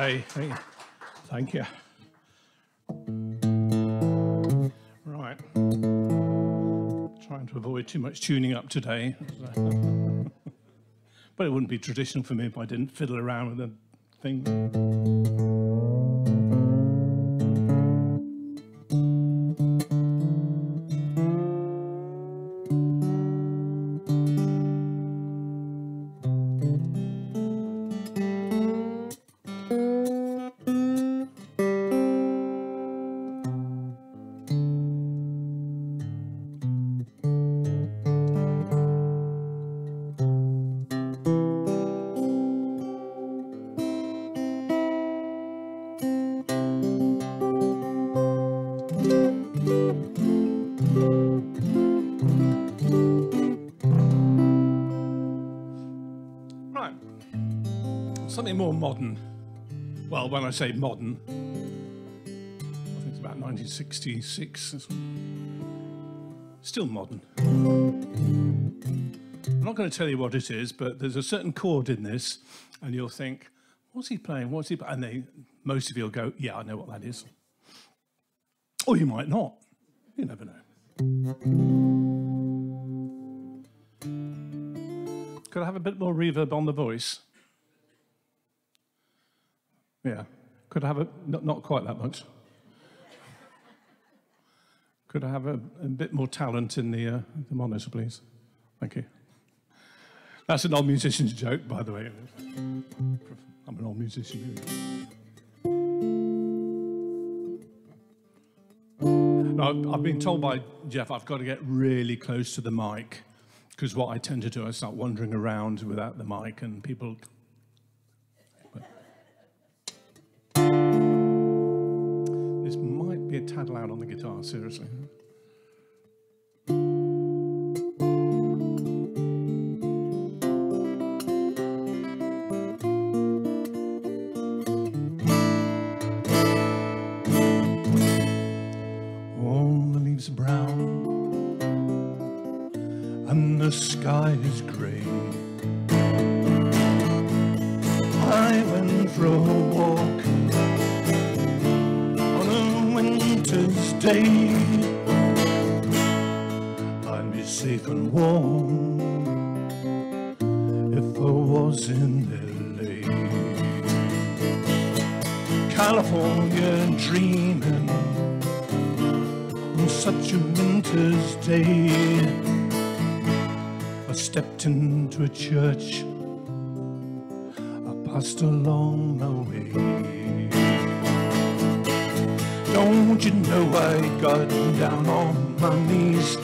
Hey, thank you. Right. Trying to avoid too much tuning up today. But it wouldn't be traditional for me if I didn't fiddle around with the thing. Right, something more modern. Well, when I say modern, I think it's about 1966. Still modern. I'm not going to tell you what it is, but there's a certain chord in this, and you'll think, what's he playing? What's he playing? And most of you will go, yeah, I know what that is. Or you might not. You never know. Could I have a bit more reverb on the voice? Yeah. Could I have not quite that much. Could I have a bit more talent in the monitor, please? Thank you. That's an old musician's joke, by the way. I'm an old musician. Now, I've been told by Jeff I've got to get really close to the mic, because what I tend to do, I start wandering around without the mic, and people... This might be a tad loud on the guitar, seriously. Brown and the sky is grey. I went for a walk on a winter's day. I'd be safe and warm if I was in LA. California dreaming on such a winter's day. I stepped into a church, I passed along my way. Don't you know I got down on my knees,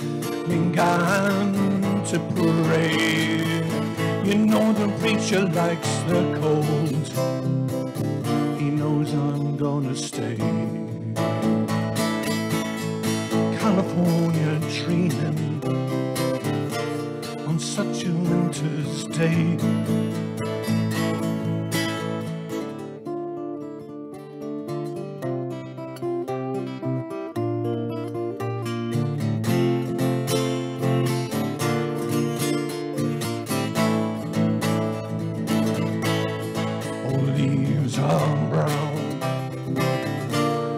began to pray. You know the preacher likes the cold, he knows I'm gonna stay. California dreaming on such a winter's day. All the leaves are brown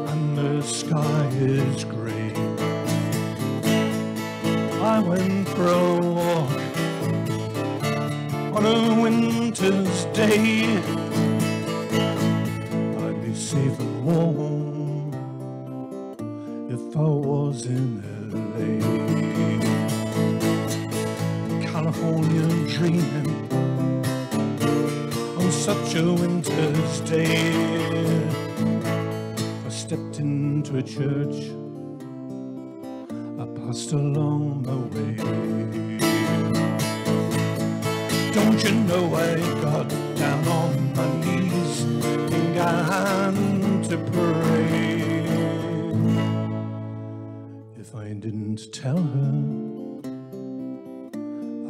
and the sky is grey. I went for a walk on a winter's day. I'd be safe and warm if I was in LA. California dreaming on such a winter's day. I stepped into a church, passed along the way. Don't you know I got down on my knees, began to pray. If I didn't tell her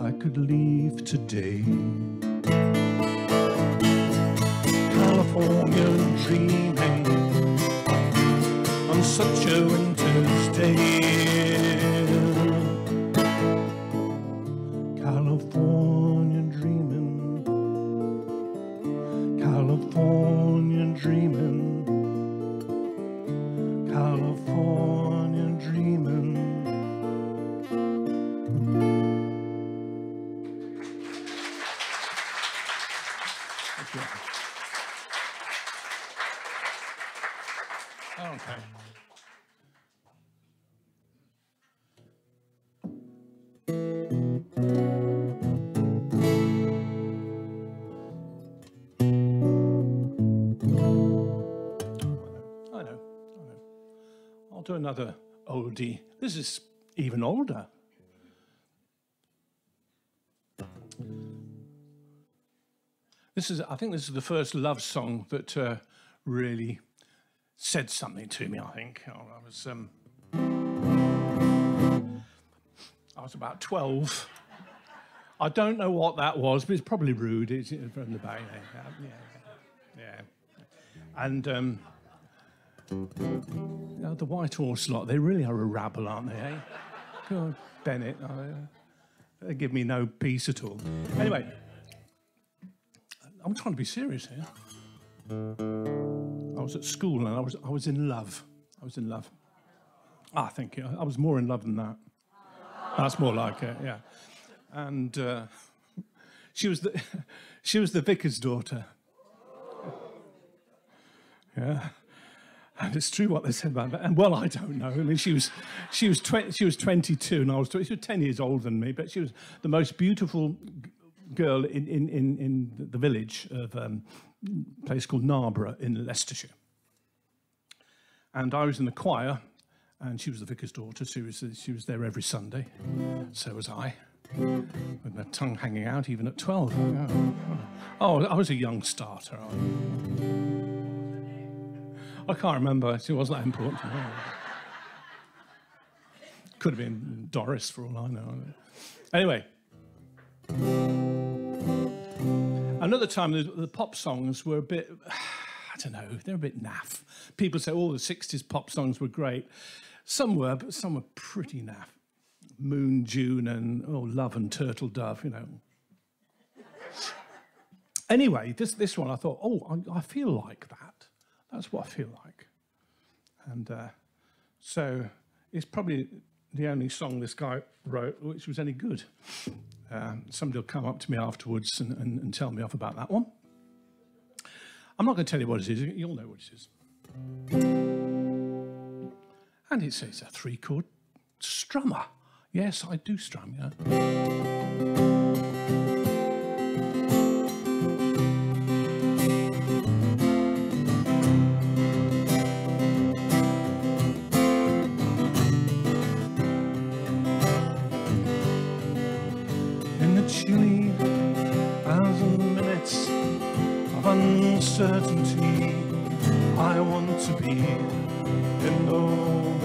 I could leave today. California dreaming on such a winter's day. California dreaming, California dreaming. do another oldie. This is even older. I think this is the first love song that really said something to me, I think. I was about 12. I don't know what that was, but it's probably rude. It's from the back. Yeah. And you know, the White Horse lot, they really are a rabble, aren't they, eh? God, Bennett, they give me no peace at all. Anyway, I'm trying to be serious here. I was at school and I was in love. I think I was more in love than that. That's more like it, yeah. And she was the vicar's daughter. Yeah, and it's true what they said about that. And well, I don't know. I mean, she was 22, and I was 20. She was 10 years older than me, but she was the most beautiful girl in the village of a place called Narborough in Leicestershire. And I was in the choir, and she was the vicar's daughter. She was there every Sunday. So was I, with my tongue hanging out even at 12. Oh, I was a young starter. I can't remember. It wasn't that important. Could have been Doris for all I know. Anyway. Another time, the pop songs were a bit, I don't know, they're a bit naff. People say, oh, the 60s pop songs were great. Some were, but some were pretty naff. Moon, June, and Love and Turtle Dove, you know. Anyway, this one, I thought, I feel like that. That's what I feel like. And so it's probably the only song this guy wrote which was any good. Somebody will come up to me afterwards and tell me off about that one. I'm not going to tell you what it is. You'll know what it is. And it's a 3-chord strummer. Yes, I do strum, yeah. Chilly as minutes of uncertainty, I want to be in the warm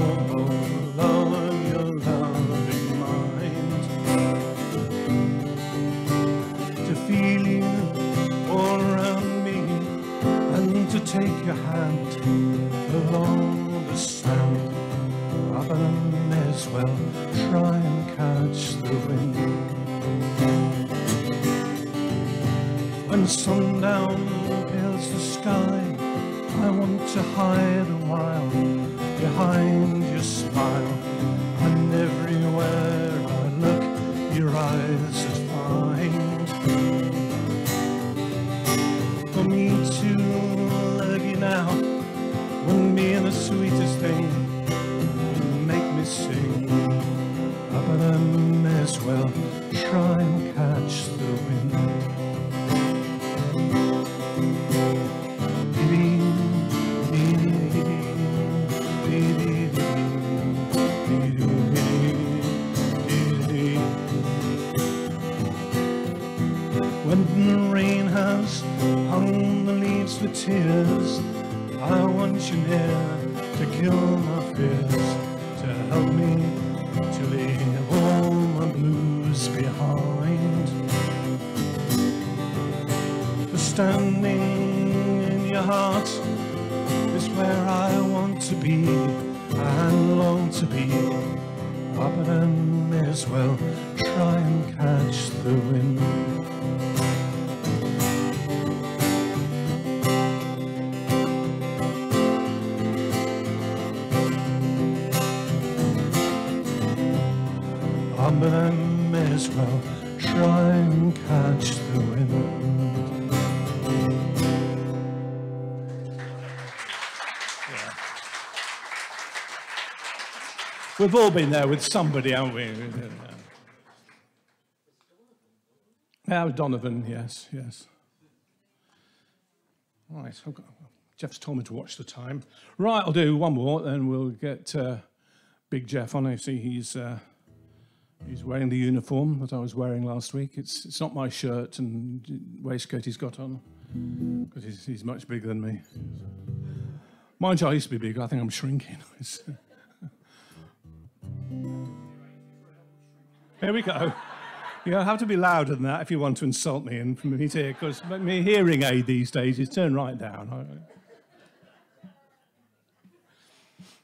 of your loving mind, to feel you all around me and to take your hand along the sand. I may as well try and catch the wind. When sundown pales the sky, I want to hide a while behind your smile. And everywhere I look, your eyes find. For me to love you now wouldn't be the sweetest thing, wouldn't make me sing. But I may as well try and catch the wind. When the rain has hung the leaves with tears, I want you near to kill my fears, to help me to leave all my blues behind. For standing in your heart is where I want to be and long to be. But I may as well try and catch the wind. But I may as well try and catch the wind. Yeah. We've all been there with somebody, haven't we? Yeah, Donovan, yes. Right, I've got Jeff's told me to watch the time. Right, I'll do one more, then we'll get Big Jeff on. I see he's wearing the uniform that I was wearing last week. It's not my shirt and waistcoat he's got on, because he's much bigger than me. Mind you, I used to be big. I think I'm shrinking. Here we go. You have to be louder than that if you want to insult me and for me to hear, because my hearing aid these days is turned right down.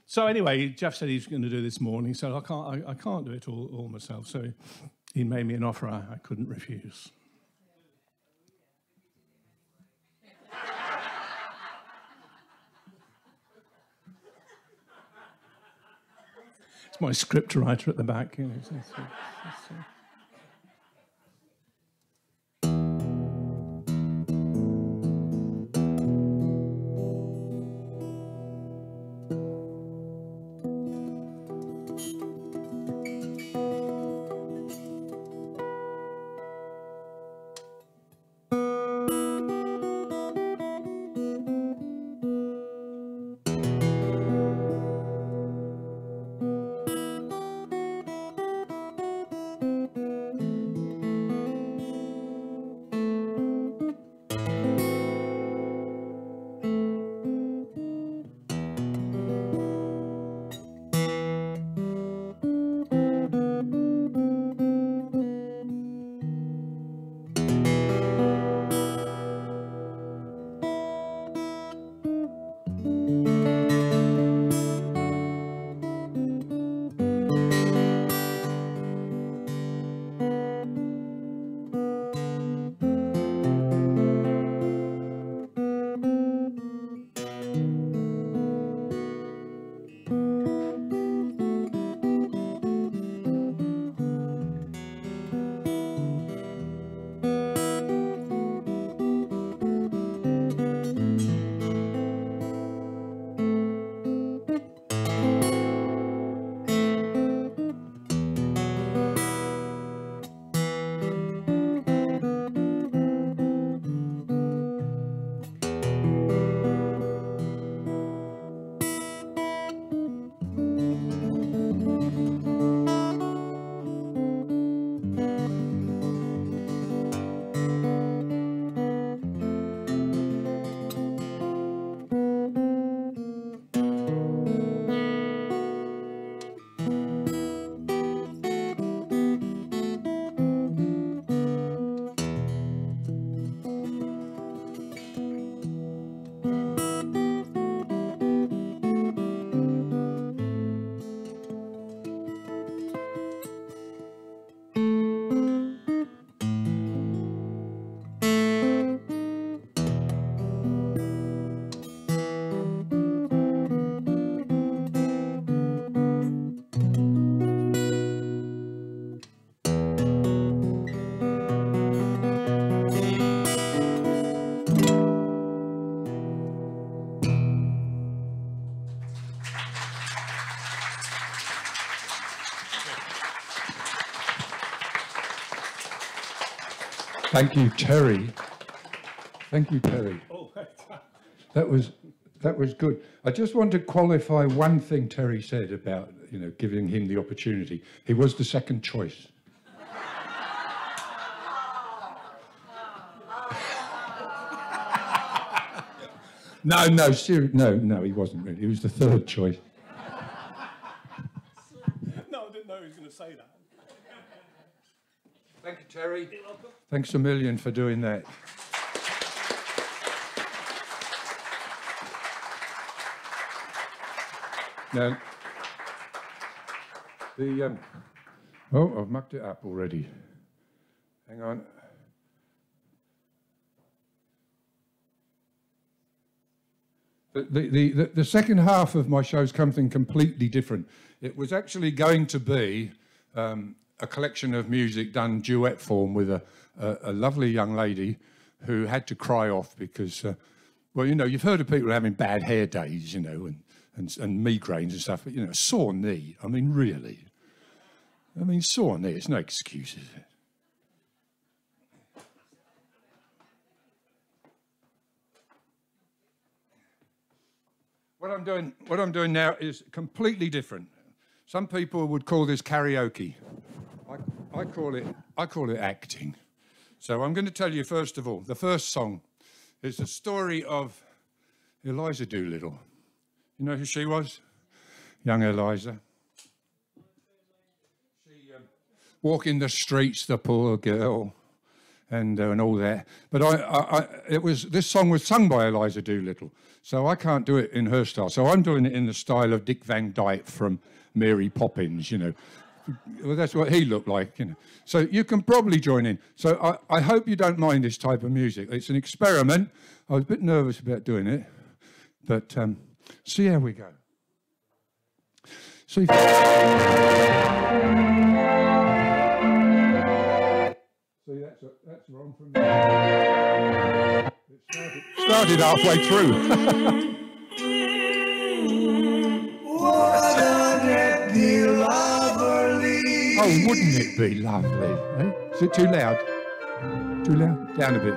So anyway, Jeff said he's going to do this morning, so I can't do it all myself. So he made me an offer I couldn't refuse. It's my script writer at the back. You know, Thank you, Terry. Thank you, Terry. That was good. I just want to qualify one thing Terry said about, giving him the opportunity. He was the second choice. No, he wasn't really. He was the third choice. No, I didn't know he was going to say that. Thank you, Terry. You're welcome. Thanks a million for doing that. Now, I've mucked it up already. Hang on. The second half of my show is something completely different. It was actually going to be a collection of music done duet form with a lovely young lady who had to cry off because, you've heard of people having bad hair days, and migraines and stuff, but, sore knee, I mean, really. I mean, sore knee, it's no excuse, is it? What I'm doing now is completely different. Some people would call this karaoke. I call it acting. So I'm going to tell you first of all, the first song is the story of Eliza Doolittle. You know who she was? Young Eliza. She walking the streets, the poor girl, and all that. But this song was sung by Eliza Doolittle, so I can't do it in her style. So I'm doing it in the style of Dick Van Dyke from Mary Poppins, you know. Well, that's what he looked like, you know. So you can probably join in. So I hope you don't mind this type of music. It's an experiment. I was a bit nervous about doing it, but see how we go. See. So that's wrong from there. It started halfway through. Wouldn't it be lovely? Oh, wouldn't it be lovely? Eh? Is it too loud? Too loud? Down a bit.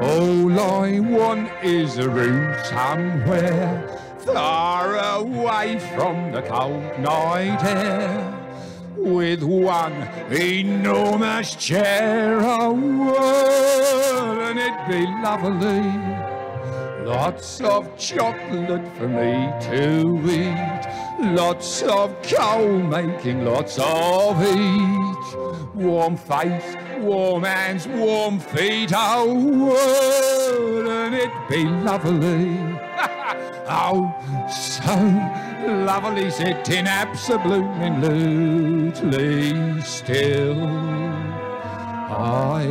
All I want is a room somewhere far away from the cold night air, with one enormous chair. Oh, wouldn't it be lovely? Lots of chocolate for me to eat, lots of coal making lots of heat, warm face, warm hands, warm feet. Oh, wouldn't it be lovely? Oh, so lovely, sitting absolutely still. I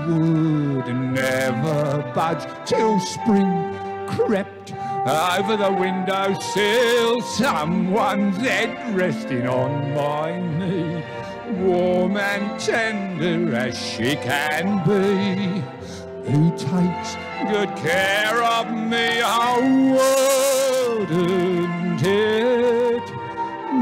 would never budge till spring crept over the windowsill, someone's head resting on my knee, warm and tender as she can be, who takes good care of me. Oh, wouldn't it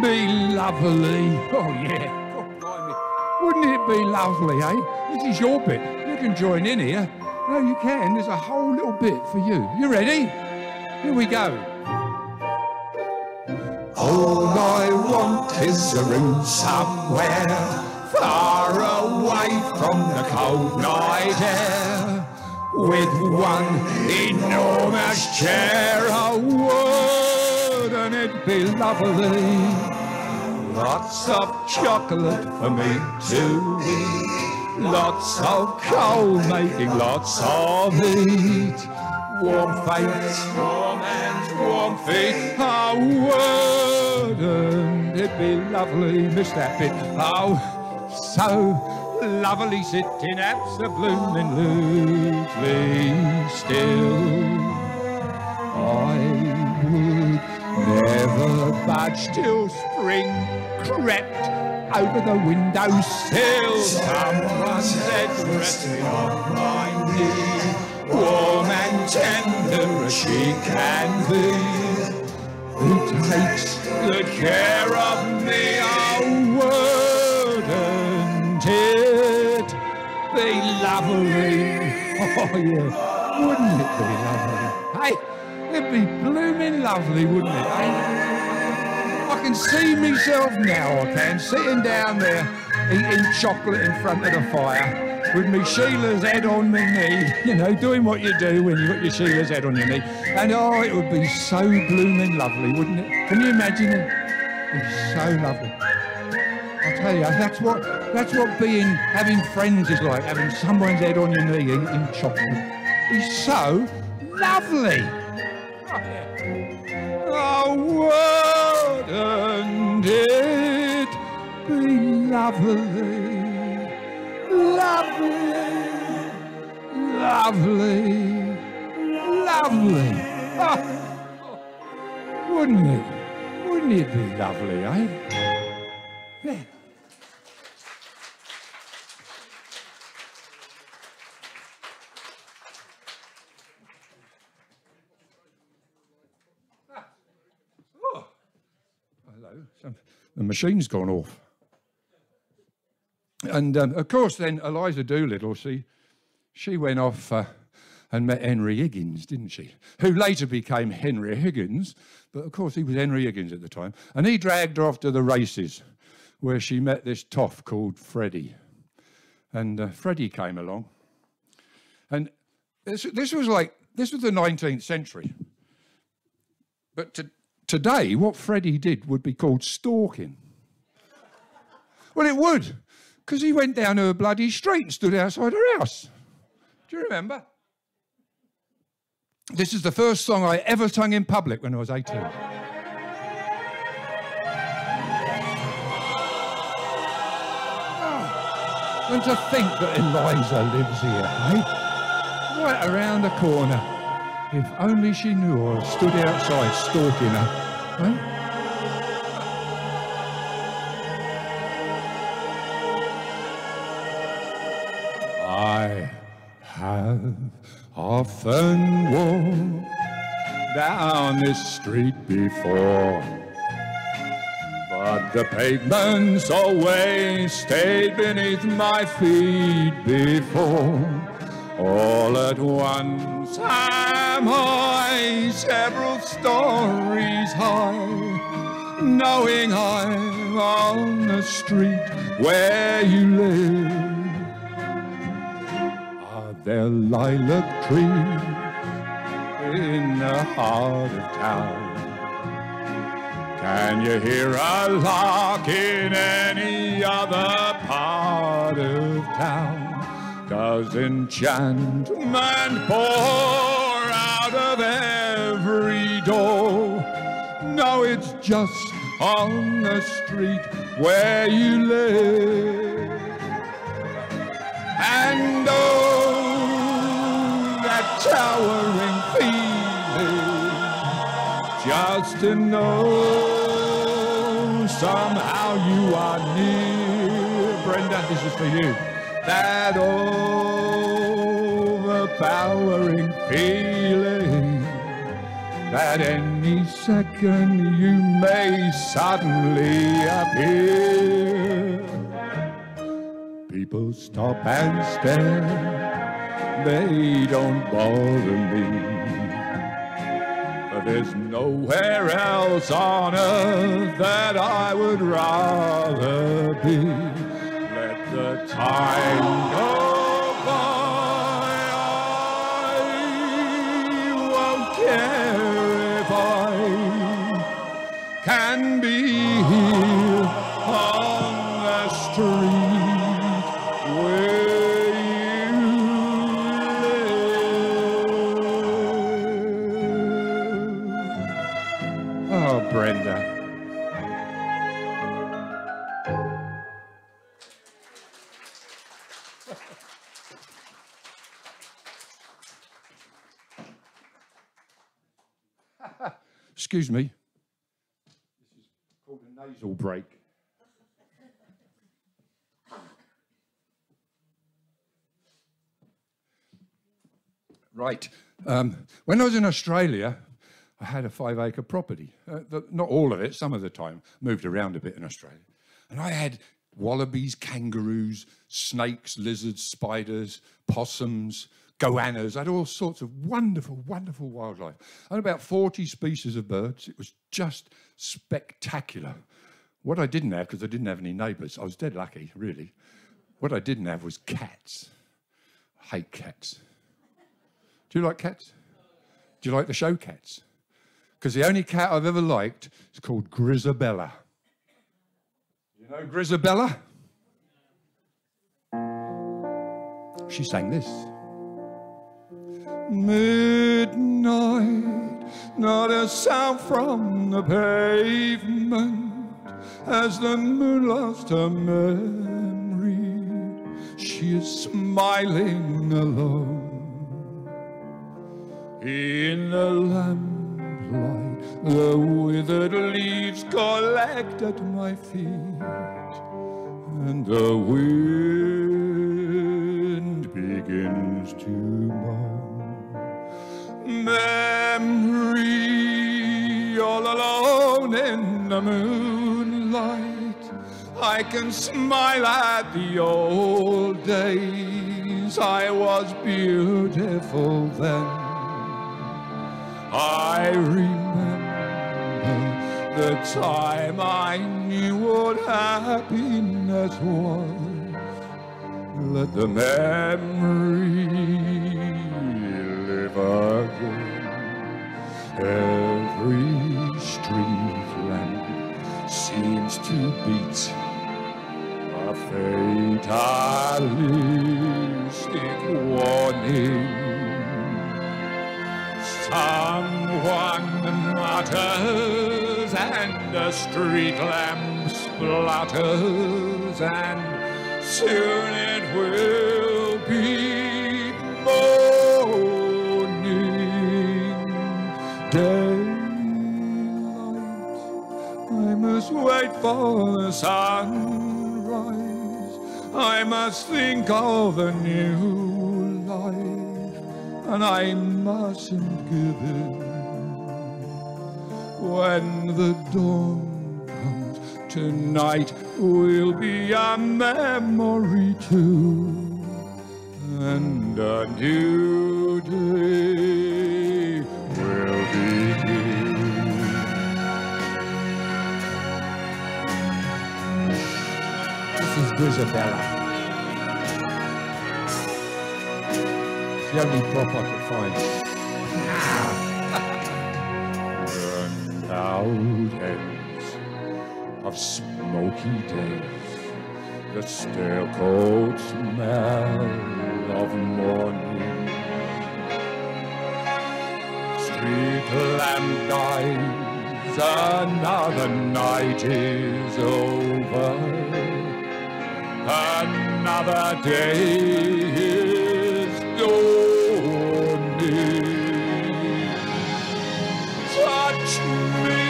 be lovely? Oh, yeah. Oh, blimey. Wouldn't it be lovely, eh? This is your bit. You can join in here. No, you can. There's a whole little bit for you. You ready? Here we go. All I want is a room somewhere far away from the cold night air, with one enormous chair. Oh, wouldn't it be lovely? Lots of chocolate for me to eat, lots of coal making lots of heat, warm face, warm hands, warm feet. Oh, wouldn't it be lovely? Missed that bit. Oh, so lovely, sitting absolutely still. I would never budge till spring crept over the windowsill, someone's head resting on my knee, warm and tender as she can be, who takes good care of me. Oh, wouldn't it be lovely? Oh, yeah, wouldn't it be lovely? Hey, it'd be blooming lovely, wouldn't it, eh? I can see myself now, I can, sitting down there eating chocolate in front of the fire with me Sheila's head on my knee, you know, doing what you do when you've got your Sheila's head on your knee. And oh, it would be so blooming lovely, wouldn't it? Can you imagine it? It'd be so lovely. I tell you, that's what having friends is like, having someone's head on your knee eating chocolate. It's so lovely. Oh, wouldn't it be lovely, lovely, lovely, lovely? Oh, wouldn't it? Wouldn't it be lovely, eh? Yeah. The machine's gone off. And of course then Eliza Doolittle, she went off and met Henry Higgins, didn't she? Who later became Henry Higgins, But of course, he was Henry Higgins at the time. And he dragged her off to the races where she met this toff called Freddie. And Freddie came along. And this was the 19th century. But today, what Freddie did would be called stalking. Well, it would, because he went down her bloody street and stood outside her house. Do you remember? This is the first song I ever sung in public when I was 18. And to think that Eliza lives here, eh? Right around the corner. If only she knew I stood outside stalking her, eh? I have often walked down this street before, but the pavement's always stayed beneath my feet before. All at once am I several stories high, knowing I'm on the street where you live. Are there lilac trees in the heart of town? Can you hear a lark in any other part of town? Does enchantment pour out of every door? No, it's just on the street where you live. And oh, that towering feeling, just to know somehow you are near. Brenda, this is for you. That overpowering feeling that any second you may suddenly appear. People stop and stare, they don't bother me, but there's nowhere else on earth that I would rather be. The time go by, I won't care if I can be here on the street where you live. Oh, Brenda. Excuse me. This is called a nasal break. Right. When I was in Australia, I had a 5-acre property. Not all of it, some of the time. Moved around a bit in Australia. And I had wallabies, kangaroos, snakes, lizards, spiders, possums, goannas. I had all sorts of wonderful, wonderful wildlife. I had about 40 species of birds. It was just spectacular. What I didn't have, because I didn't have any neighbours, I was dead lucky, really. What I didn't have was cats. I hate cats. Do you like cats? Do you like the show Cats? Because the only cat I've ever liked is called Grisabella. You know Grisabella? She sang this. Midnight, not a sound from the pavement, as the moon lost her memory. She is smiling alone in the lamplight. The withered leaves collect at my feet, and the wind begins to moan. Memory, all alone in the moonlight, I can smile at the old days. I was beautiful then. I remember the time I knew what happiness was. Let the memory live again. Every street lamp seems to beat a fatalistic warning. Someone mutters and the street lamp splutters, and soon it will be morning. Daylight, I must wait for the sunrise. I must think of a new life, and I mustn't give in. When the dawn comes, tonight will be a memory too, and a new day will begin. This is Isabella. It's the only prop I could find. Burned out ends of smoky days, the stale cold smell of morning. Street lamp dies, another night is over, another day is dawning. Touch me,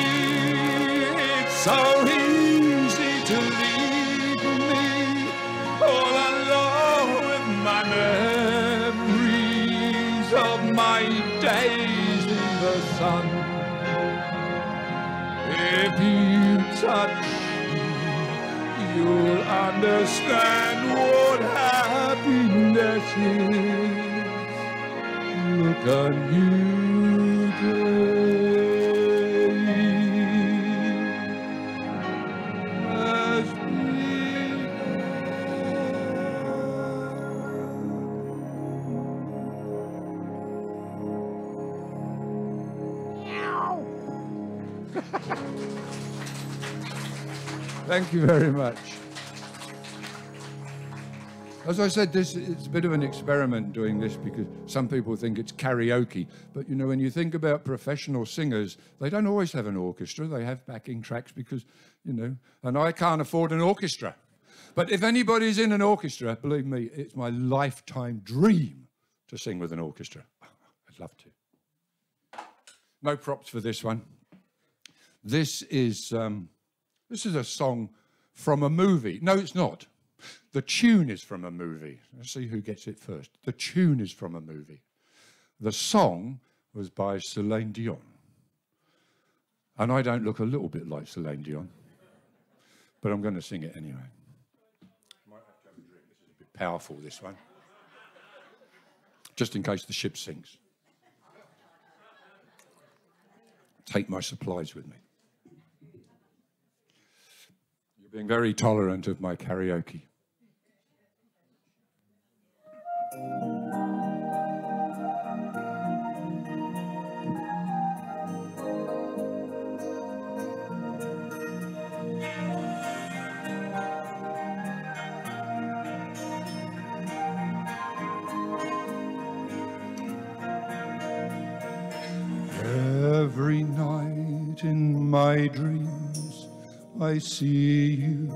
it's so easy to leave me all alone with my memories of my days in the sun. If you touch me, you'll understand what happiness is. Look, a new day has Thank you very much. As I said, it's a bit of an experiment doing this because some people think it's karaoke. But, you know, when you think about professional singers, they don't always have an orchestra. They have backing tracks because, you know, and I can't afford an orchestra. But if anybody's in an orchestra, believe me, it's my lifetime dream to sing with an orchestra. I'd love to. No props for this one. This is a song from a movie. No, it's not. The tune is from a movie. Let's see who gets it first. The tune is from a movie. The song was by Celine Dion. And I don't look a little bit like Celine Dion, but I'm going to sing it anyway. Might have to have a drink. This is a bit powerful, this one. Just in case the ship sinks. Take my supplies with me. You're being very tolerant of my karaoke. Every night in my dreams I see you,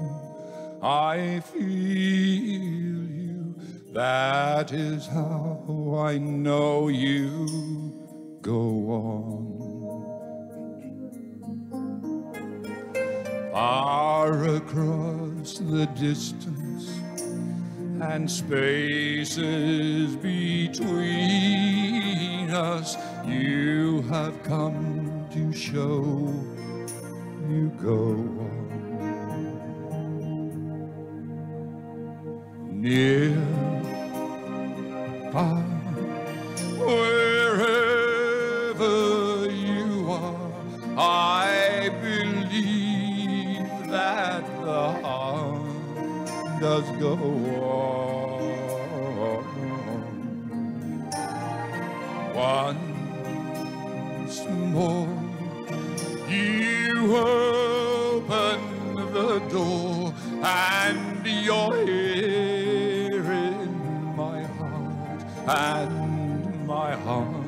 I feel you. That is how I know you go on. Far across the distance and spaces between us, you have come to show you go on. Near, far, wherever you are, I believe does go on. Once more, you open the door, and you're here in my heart, and my heart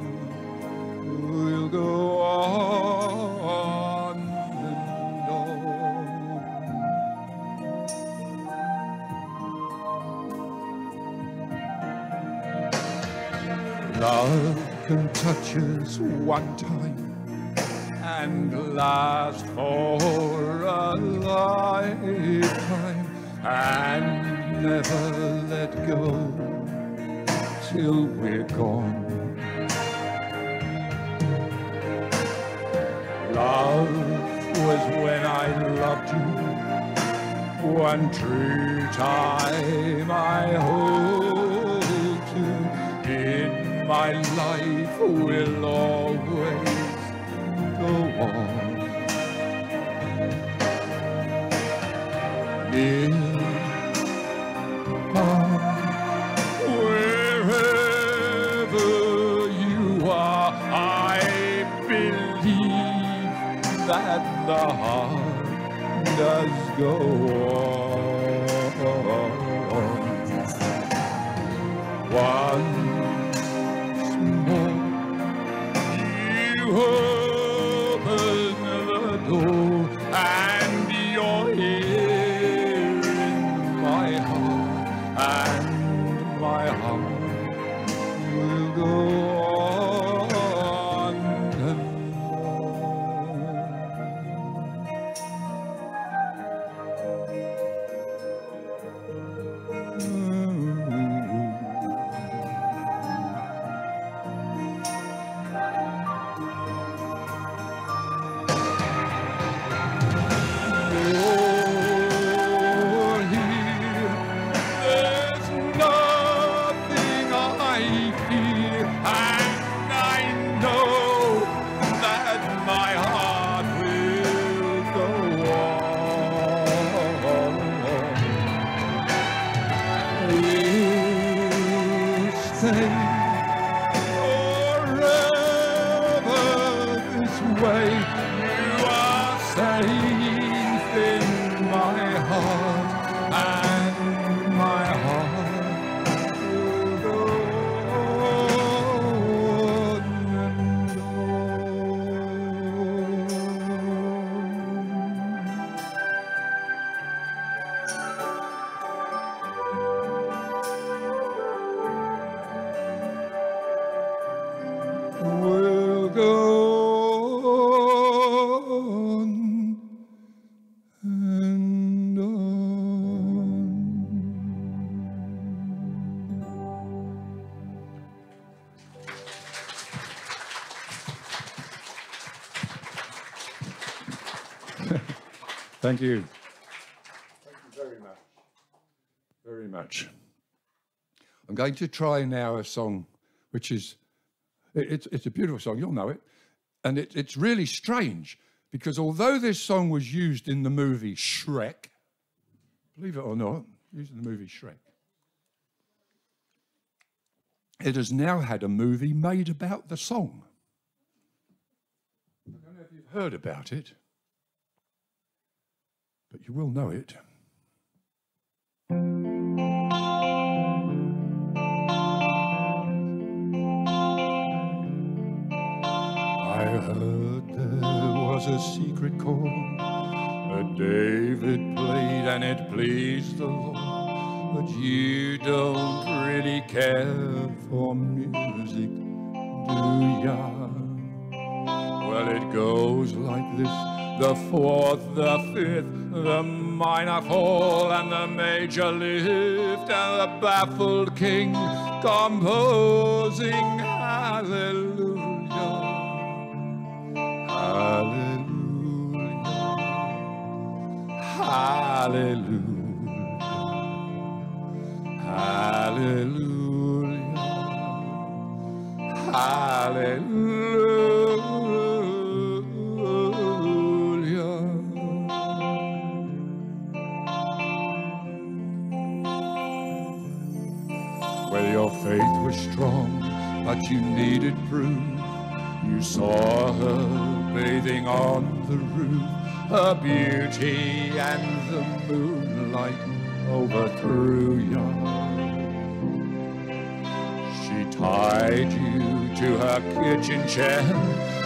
will go on and on. Love can touch us one time and last for a lifetime, and never let go till we're gone. Love was when I loved you, one true time I hold to. In my life will always go on. Near, far, wherever you are, I believe that the heart does go on. Once more, you open the door, and you're here in my heart, and my heart will go on and will go on and on. Thank you. Thank you very much. Very much. I'm going to try now a song which is, it's a beautiful song, you'll know it. And it's really strange because although this song was used in the movie Shrek, believe it or not, used in the movie Shrek, it has now had a movie made about the song. I don't know if you've heard about it, but you will know it. I heard there was a secret chord that David played and it pleased the Lord, but you don't really care for music, do ya? Well, it goes like this: the fourth, the fifth, the minor fall, and the major lift, and the baffled king composing hallelujah. Hallelujah, hallelujah, hallelujah, hallelujah. Well, your faith was strong, but you needed proof. You saw her bathing on the roof. Her beauty and the moonlight overthrew you. She tied you to her kitchen chair.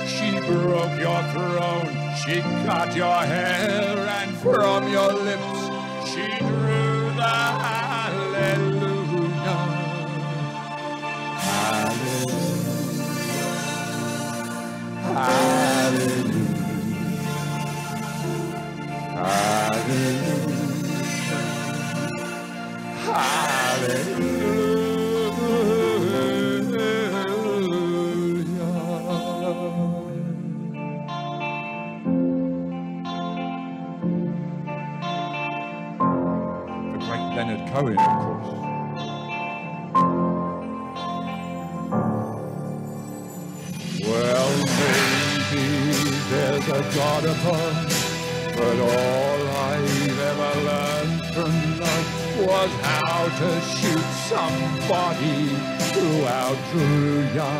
She broke your throne. She cut your hair, and from your lips she drew the hallelujah. Hallelujah. Hallelujah. Hallelujah. Cohen, of course. Well, maybe there's a God above, but all I've ever learned from love was how to shoot somebody who outdrew you.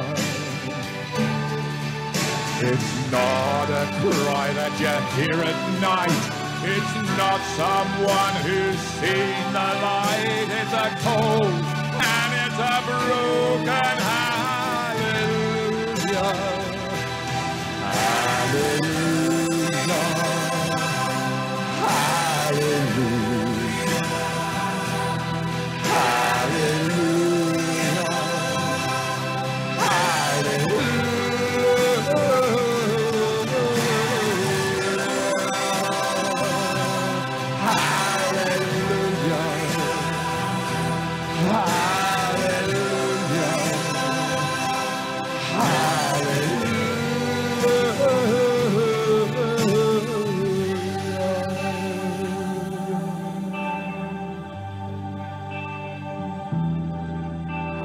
It's not a cry that you hear at night. It's not someone who's seen the light. It's a cold and it's a broken hallelujah. Hallelujah. Hallelujah.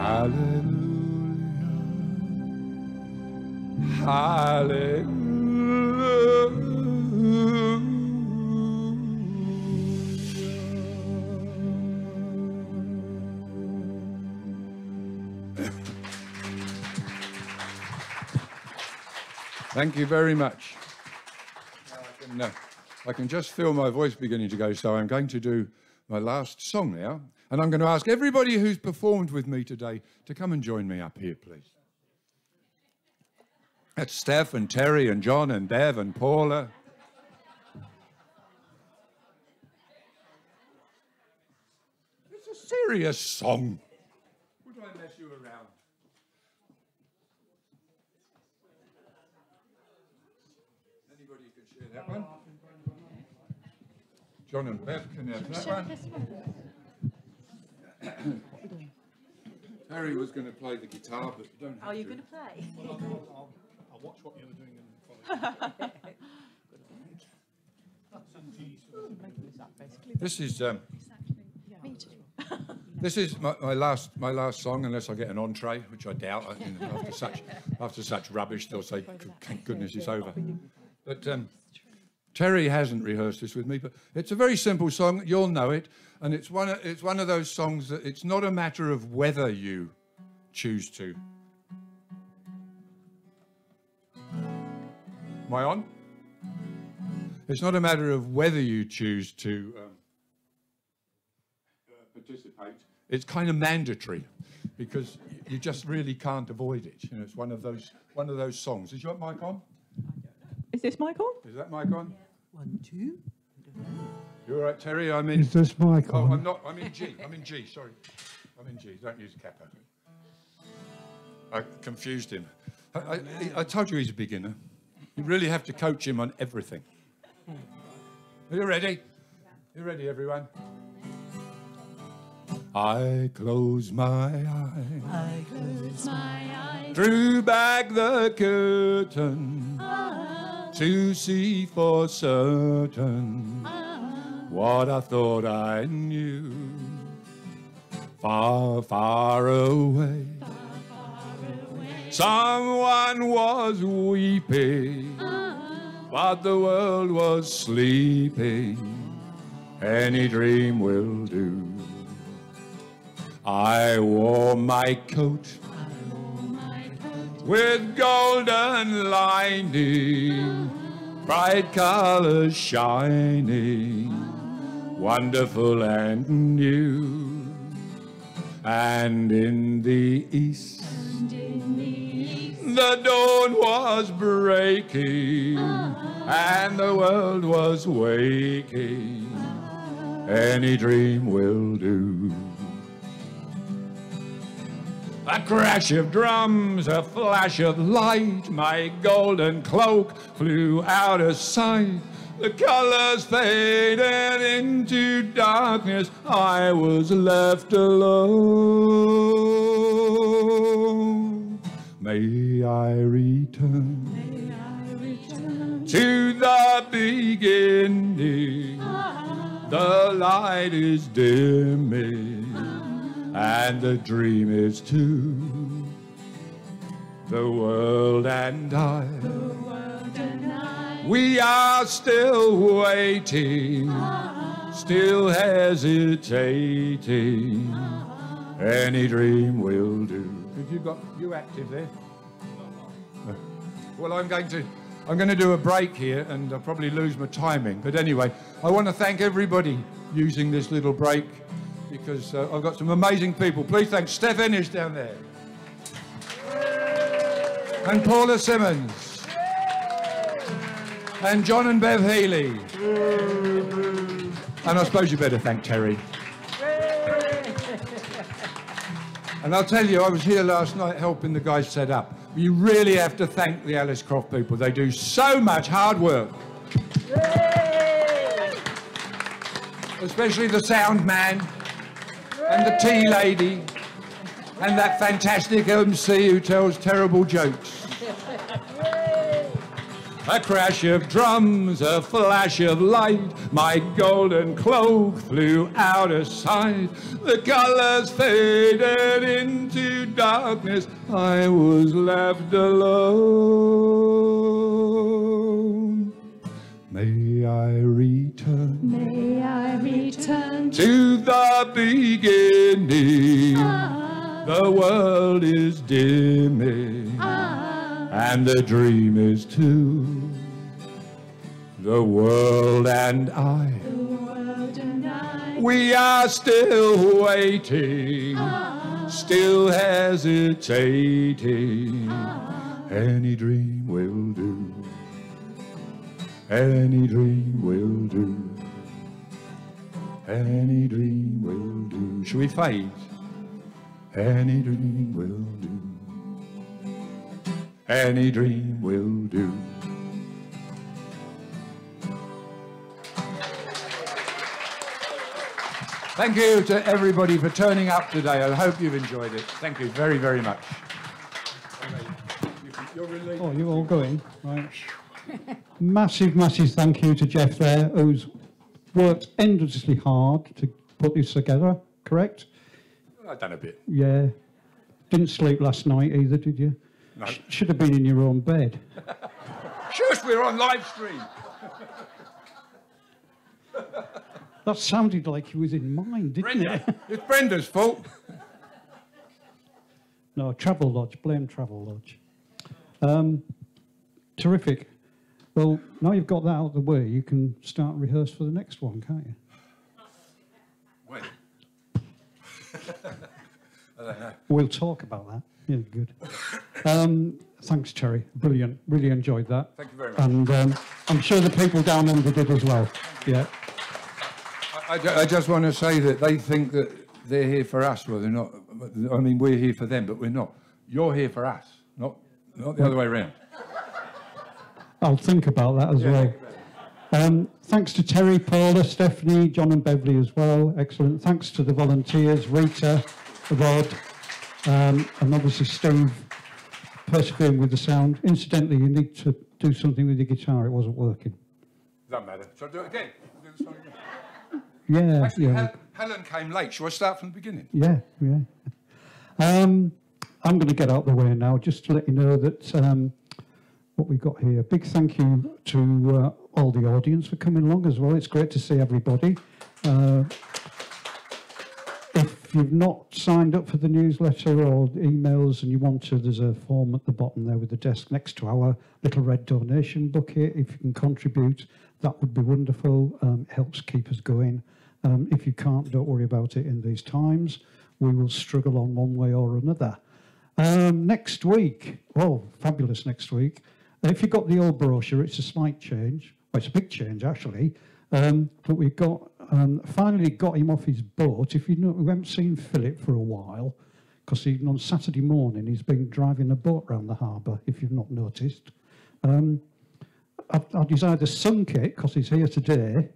Hallelujah. Hallelujah. Thank you very much. I can just feel my voice beginning to go, so I'm going to do my last song now, and I'm going to ask everybody who's performed with me today to come and join me up here, please. That's Steph and Terry and John and Bev and Paula. It's a serious song. Would I mess you around? Anybody can share that one? John and Bev can have that one. Harry was going to play the guitar, but you don't have to. Are you going to play? I'll watch what you're doing and follow. This is my last song, unless I get an entree, which I doubt. After such rubbish, they'll say, "Thank goodness it's over." But Terry hasn't rehearsed this with me, but it's a very simple song. You'll know it, and it's one of those songs that it's not a matter of whether you choose to. Am I on? It's not a matter of whether you choose to participate. It's kind of mandatory, because you just really can't avoid it. You know, it's one of those songs. Is your mic on? Is this mic on? Is that mic on? 1, 2. You all right, Terry? I'm in. Is this mic on? Oh, I'm not. I'm in G. I'm in G. Sorry, I'm in G. Don't use a capo. I confused him. I told you he's a beginner. You really have to coach him on everything. Are you ready? You ready, everyone? I close my eyes. I close my eyes. Drew back the curtain to see for certain what I thought I knew. Far, far away, someone was weeping, but the world was sleeping. Any dream will do. I wore my coat with golden lining, bright colors shining, wonderful and new. And in the east, the dawn was breaking, and the world was waking. Any dream will do. A crash of drums, a flash of light, my golden cloak flew out of sight. The colors faded into darkness, I was left alone. May I return, to the beginning. The light is dimming, and the dream is too. The world and I, we are still waiting, still hesitating. Any dream will do. Have you got you active there? Well, I'm going to do a break here, and I'll probably lose my timing. But anyway, I want to thank everybody using this little break, because I've got some amazing people. Please thank Steph Ennis down there, and Paula Simmons, and John and Bev Healy, and I suppose you better thank Terry. And I'll tell you, I was here last night helping the guys set up. You really have to thank the Alice Croft people. They do so much hard work. Especially the sound man, and the tea lady, and that fantastic MC who tells terrible jokes. A crash of drums, a flash of light, my golden cloak flew out of sight. The colors faded into darkness, I was left alone. May I return, to the beginning. The world is dimming, and the dream is too. The world and I, we are still waiting, still hesitating. Any dream will do. Any dream will do. Any dream will do. Shall we fade? Any dream will do. Any dream will do. Thank you to everybody for turning up today. I hope you've enjoyed it. Thank you very, very much. Oh, you're all going? Right. Massive, massive thank you to Jeff there, who's worked endlessly hard to put this together, correct? I've done a bit. Yeah. Didn't sleep last night either, did you? No. Should have been in your own bed. Shush, we're on live stream. That sounded like he was in mine, didn't it? It's Brenda's fault. No, Travel Lodge, blame Travel Lodge. Terrific. Well, now you've got that out of the way, you can start rehearse for the next one, can't you? Wait. I don't know. We'll talk about that. Yeah, good. Thanks, Terry. Brilliant. Really enjoyed that. Thank you very much. And I'm sure the people down under did as well. Yeah. I just want to say that they think that they're here for us. Well, they're not. I mean, we're here for them, but we're not. You're here for us, not the other way around. I'll think about that as well. Thanks to Terry, Paula, Stephanie, John and Beverly as well. Excellent. Thanks to the volunteers, Rita, Rod, and obviously Steve, persevering with the sound. Incidentally, you need to do something with your guitar. It wasn't working. Doesn't matter. Shall I do it again? Do the song again? Yeah. Actually, yeah. Helen came late. Shall I start from the beginning? Yeah, yeah. I'm going to get out the way now, just to let you know that what we got here. Big thank you to all the audience for coming along as well. It's great to see everybody. If you've not signed up for the newsletter or emails and you want to, there's a form at the bottom there with the desk next to our little red donation bucket. If you can contribute, that would be wonderful. It helps keep us going. If you can't, don't worry about it in these times. We will struggle on one way or another. Next week, oh, fabulous next week. If you've got the old brochure, it's a slight change. Well, it's a big change, actually. But we've got finally got him off his boat. If you know, we haven't seen Philip for a while, because even on Saturday morning he's been driving a boat around the harbour. If you've not noticed, he's either sunk it because he's here today,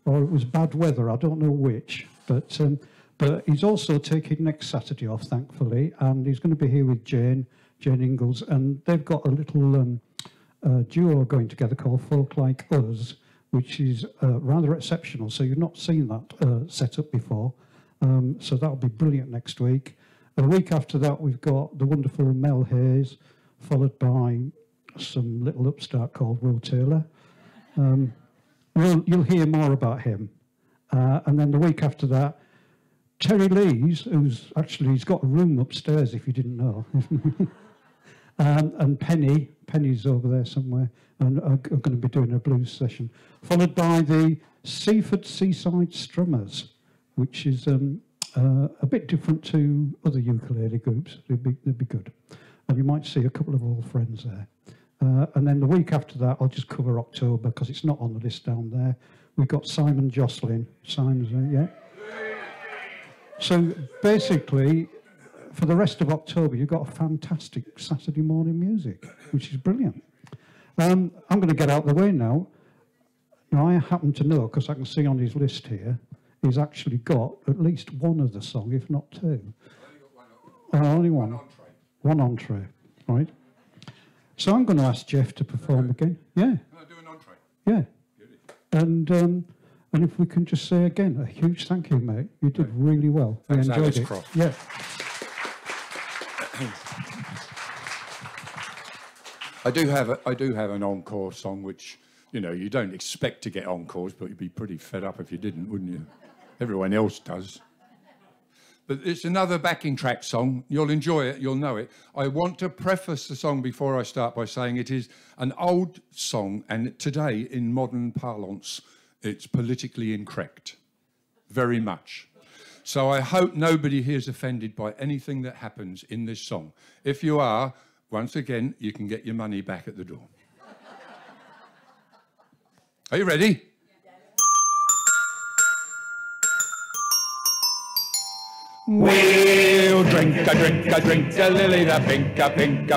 or it was bad weather. I don't know which, but he's also taking next Saturday off, thankfully, and he's going to be here with Jane Ingalls, and they've got a little duo going together called Folk Like Us, which is rather exceptional. So you've not seen that set up before. So that'll be brilliant next week. A week after that, we've got the wonderful Mel Hayes, followed by some little upstart called Will Taylor. You'll hear more about him. And then the week after that, Terry Lees, he's got a room upstairs, if you didn't know. And Penny's over there somewhere, and are going to be doing a blues session, followed by the Seaford Seaside Strummers, which is a bit different to other ukulele groups. They'd be good, and you might see a couple of old friends there. And then the week after that, I'll just cover October because it's not on the list down there. We've got Simon Jocelyn. Simon's there, yeah. So basically, for the rest of October, you've got a fantastic Saturday morning music, which is brilliant. I'm going to get out of the way now. Now, I happen to know, because I can see on his list here, he's actually got at least one other song, if not two. Only one. One entree, right? So I'm going to ask Jeff to perform again. Yeah. I'll do an entree. Yeah. And if we can just say again, a huge thank you, mate. You did really well. Thanks, we enjoyed Alex it. Croft. Yeah. I do have an encore song, which, you know, you don't expect to get encores, but you'd be pretty fed up if you didn't, wouldn't you? Everyone else does. But it's another backing track song. You'll enjoy it, you'll know it. I want to preface the song before I start by saying it is an old song, and today, in modern parlance, it's politically incorrect. Very much. So I hope nobody here is offended by anything that happens in this song. If you are, once again, you can get your money back at the door. Are you ready? We'll drink a lily, the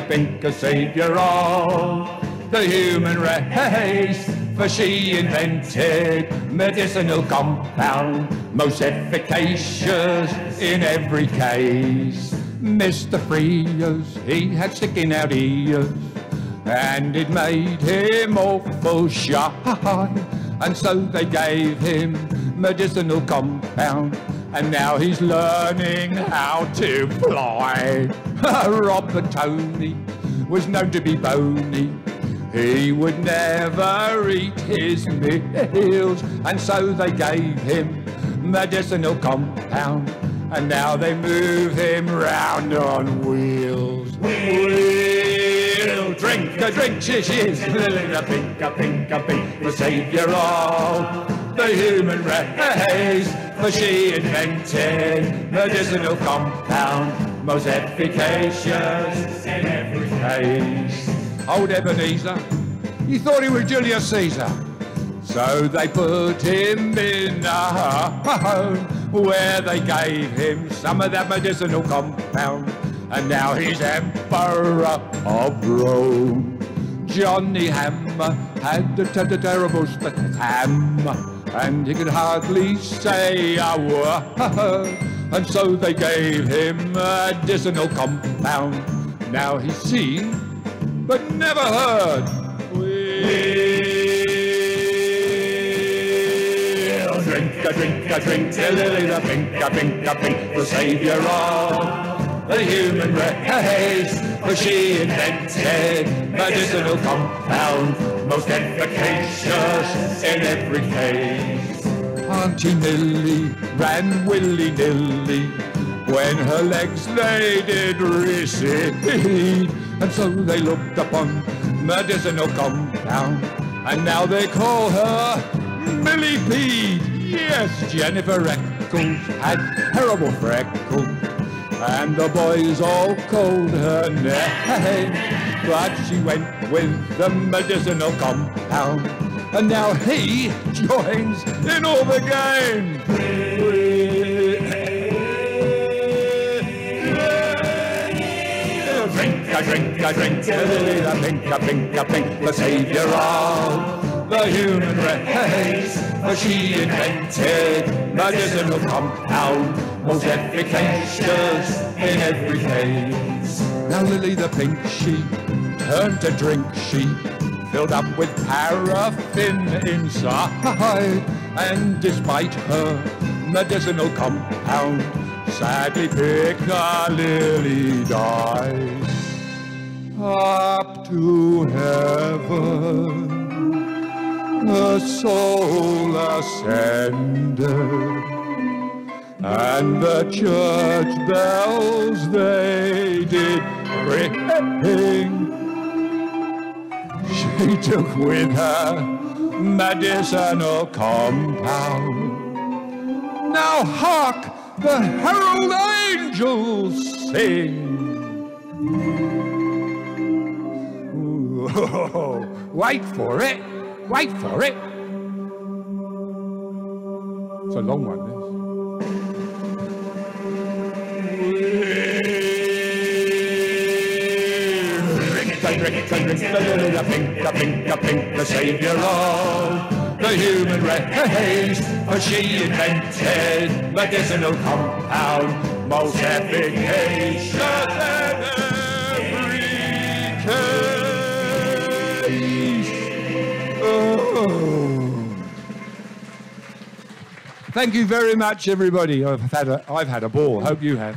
pink, a saviour of the human race. For she invented medicinal compound, most efficacious in every case. Mr. Frears, he had sticking out ears, and it made him awful shy. And so they gave him medicinal compound, and now he's learning how to fly. Robert Tony was known to be bony. He would never eat his meals, and so they gave him medicinal compound, and now they move him round on wheels. We'll drink a drink, she is Lily the pink, the saviour of the human race. For she invented medicinal compound, most efficacious in every case. Old Ebenezer, he thought he was Julius Caesar, so they put him in a home where they gave him some of that medicinal compound, and now he's Emperor of Rome. Johnny Hammer had a terrible hammer, and he could hardly say a word, and so they gave him medicinal compound. Now he's seen but never heard. We'll drink a lily, the pink, the saviour of the human race. For she invented medicinal compound, most efficacious in every case. Auntie Millie ran willy-nilly when her legs they did recede. And so they looked upon medicinal compound, and now they call her Millipede. Yes, Jennifer Eccles had terrible freckles, and the boys all called her name. But she went with the medicinal compound, and now he joins in all the game. Drink, a drink, a pink, the savior of the human race. For she invented medicinal compound, most efficacious in every case. Now Lily the pink, she turned to drink, she filled up with paraffin inside. And despite her medicinal compound, sadly Piccalilli died. Up to heaven the soul ascended, and the church bells they did ring. She took with her medicinal compound. Now hark, the herald angels sing. Ooh, wait for it, wait for it. It's a long one, this. Drink, the savior of the human race. For she invented medicinal compound, most efficacious in every case. Oh. Thank you very much, everybody. I've had a ball. Hope you have.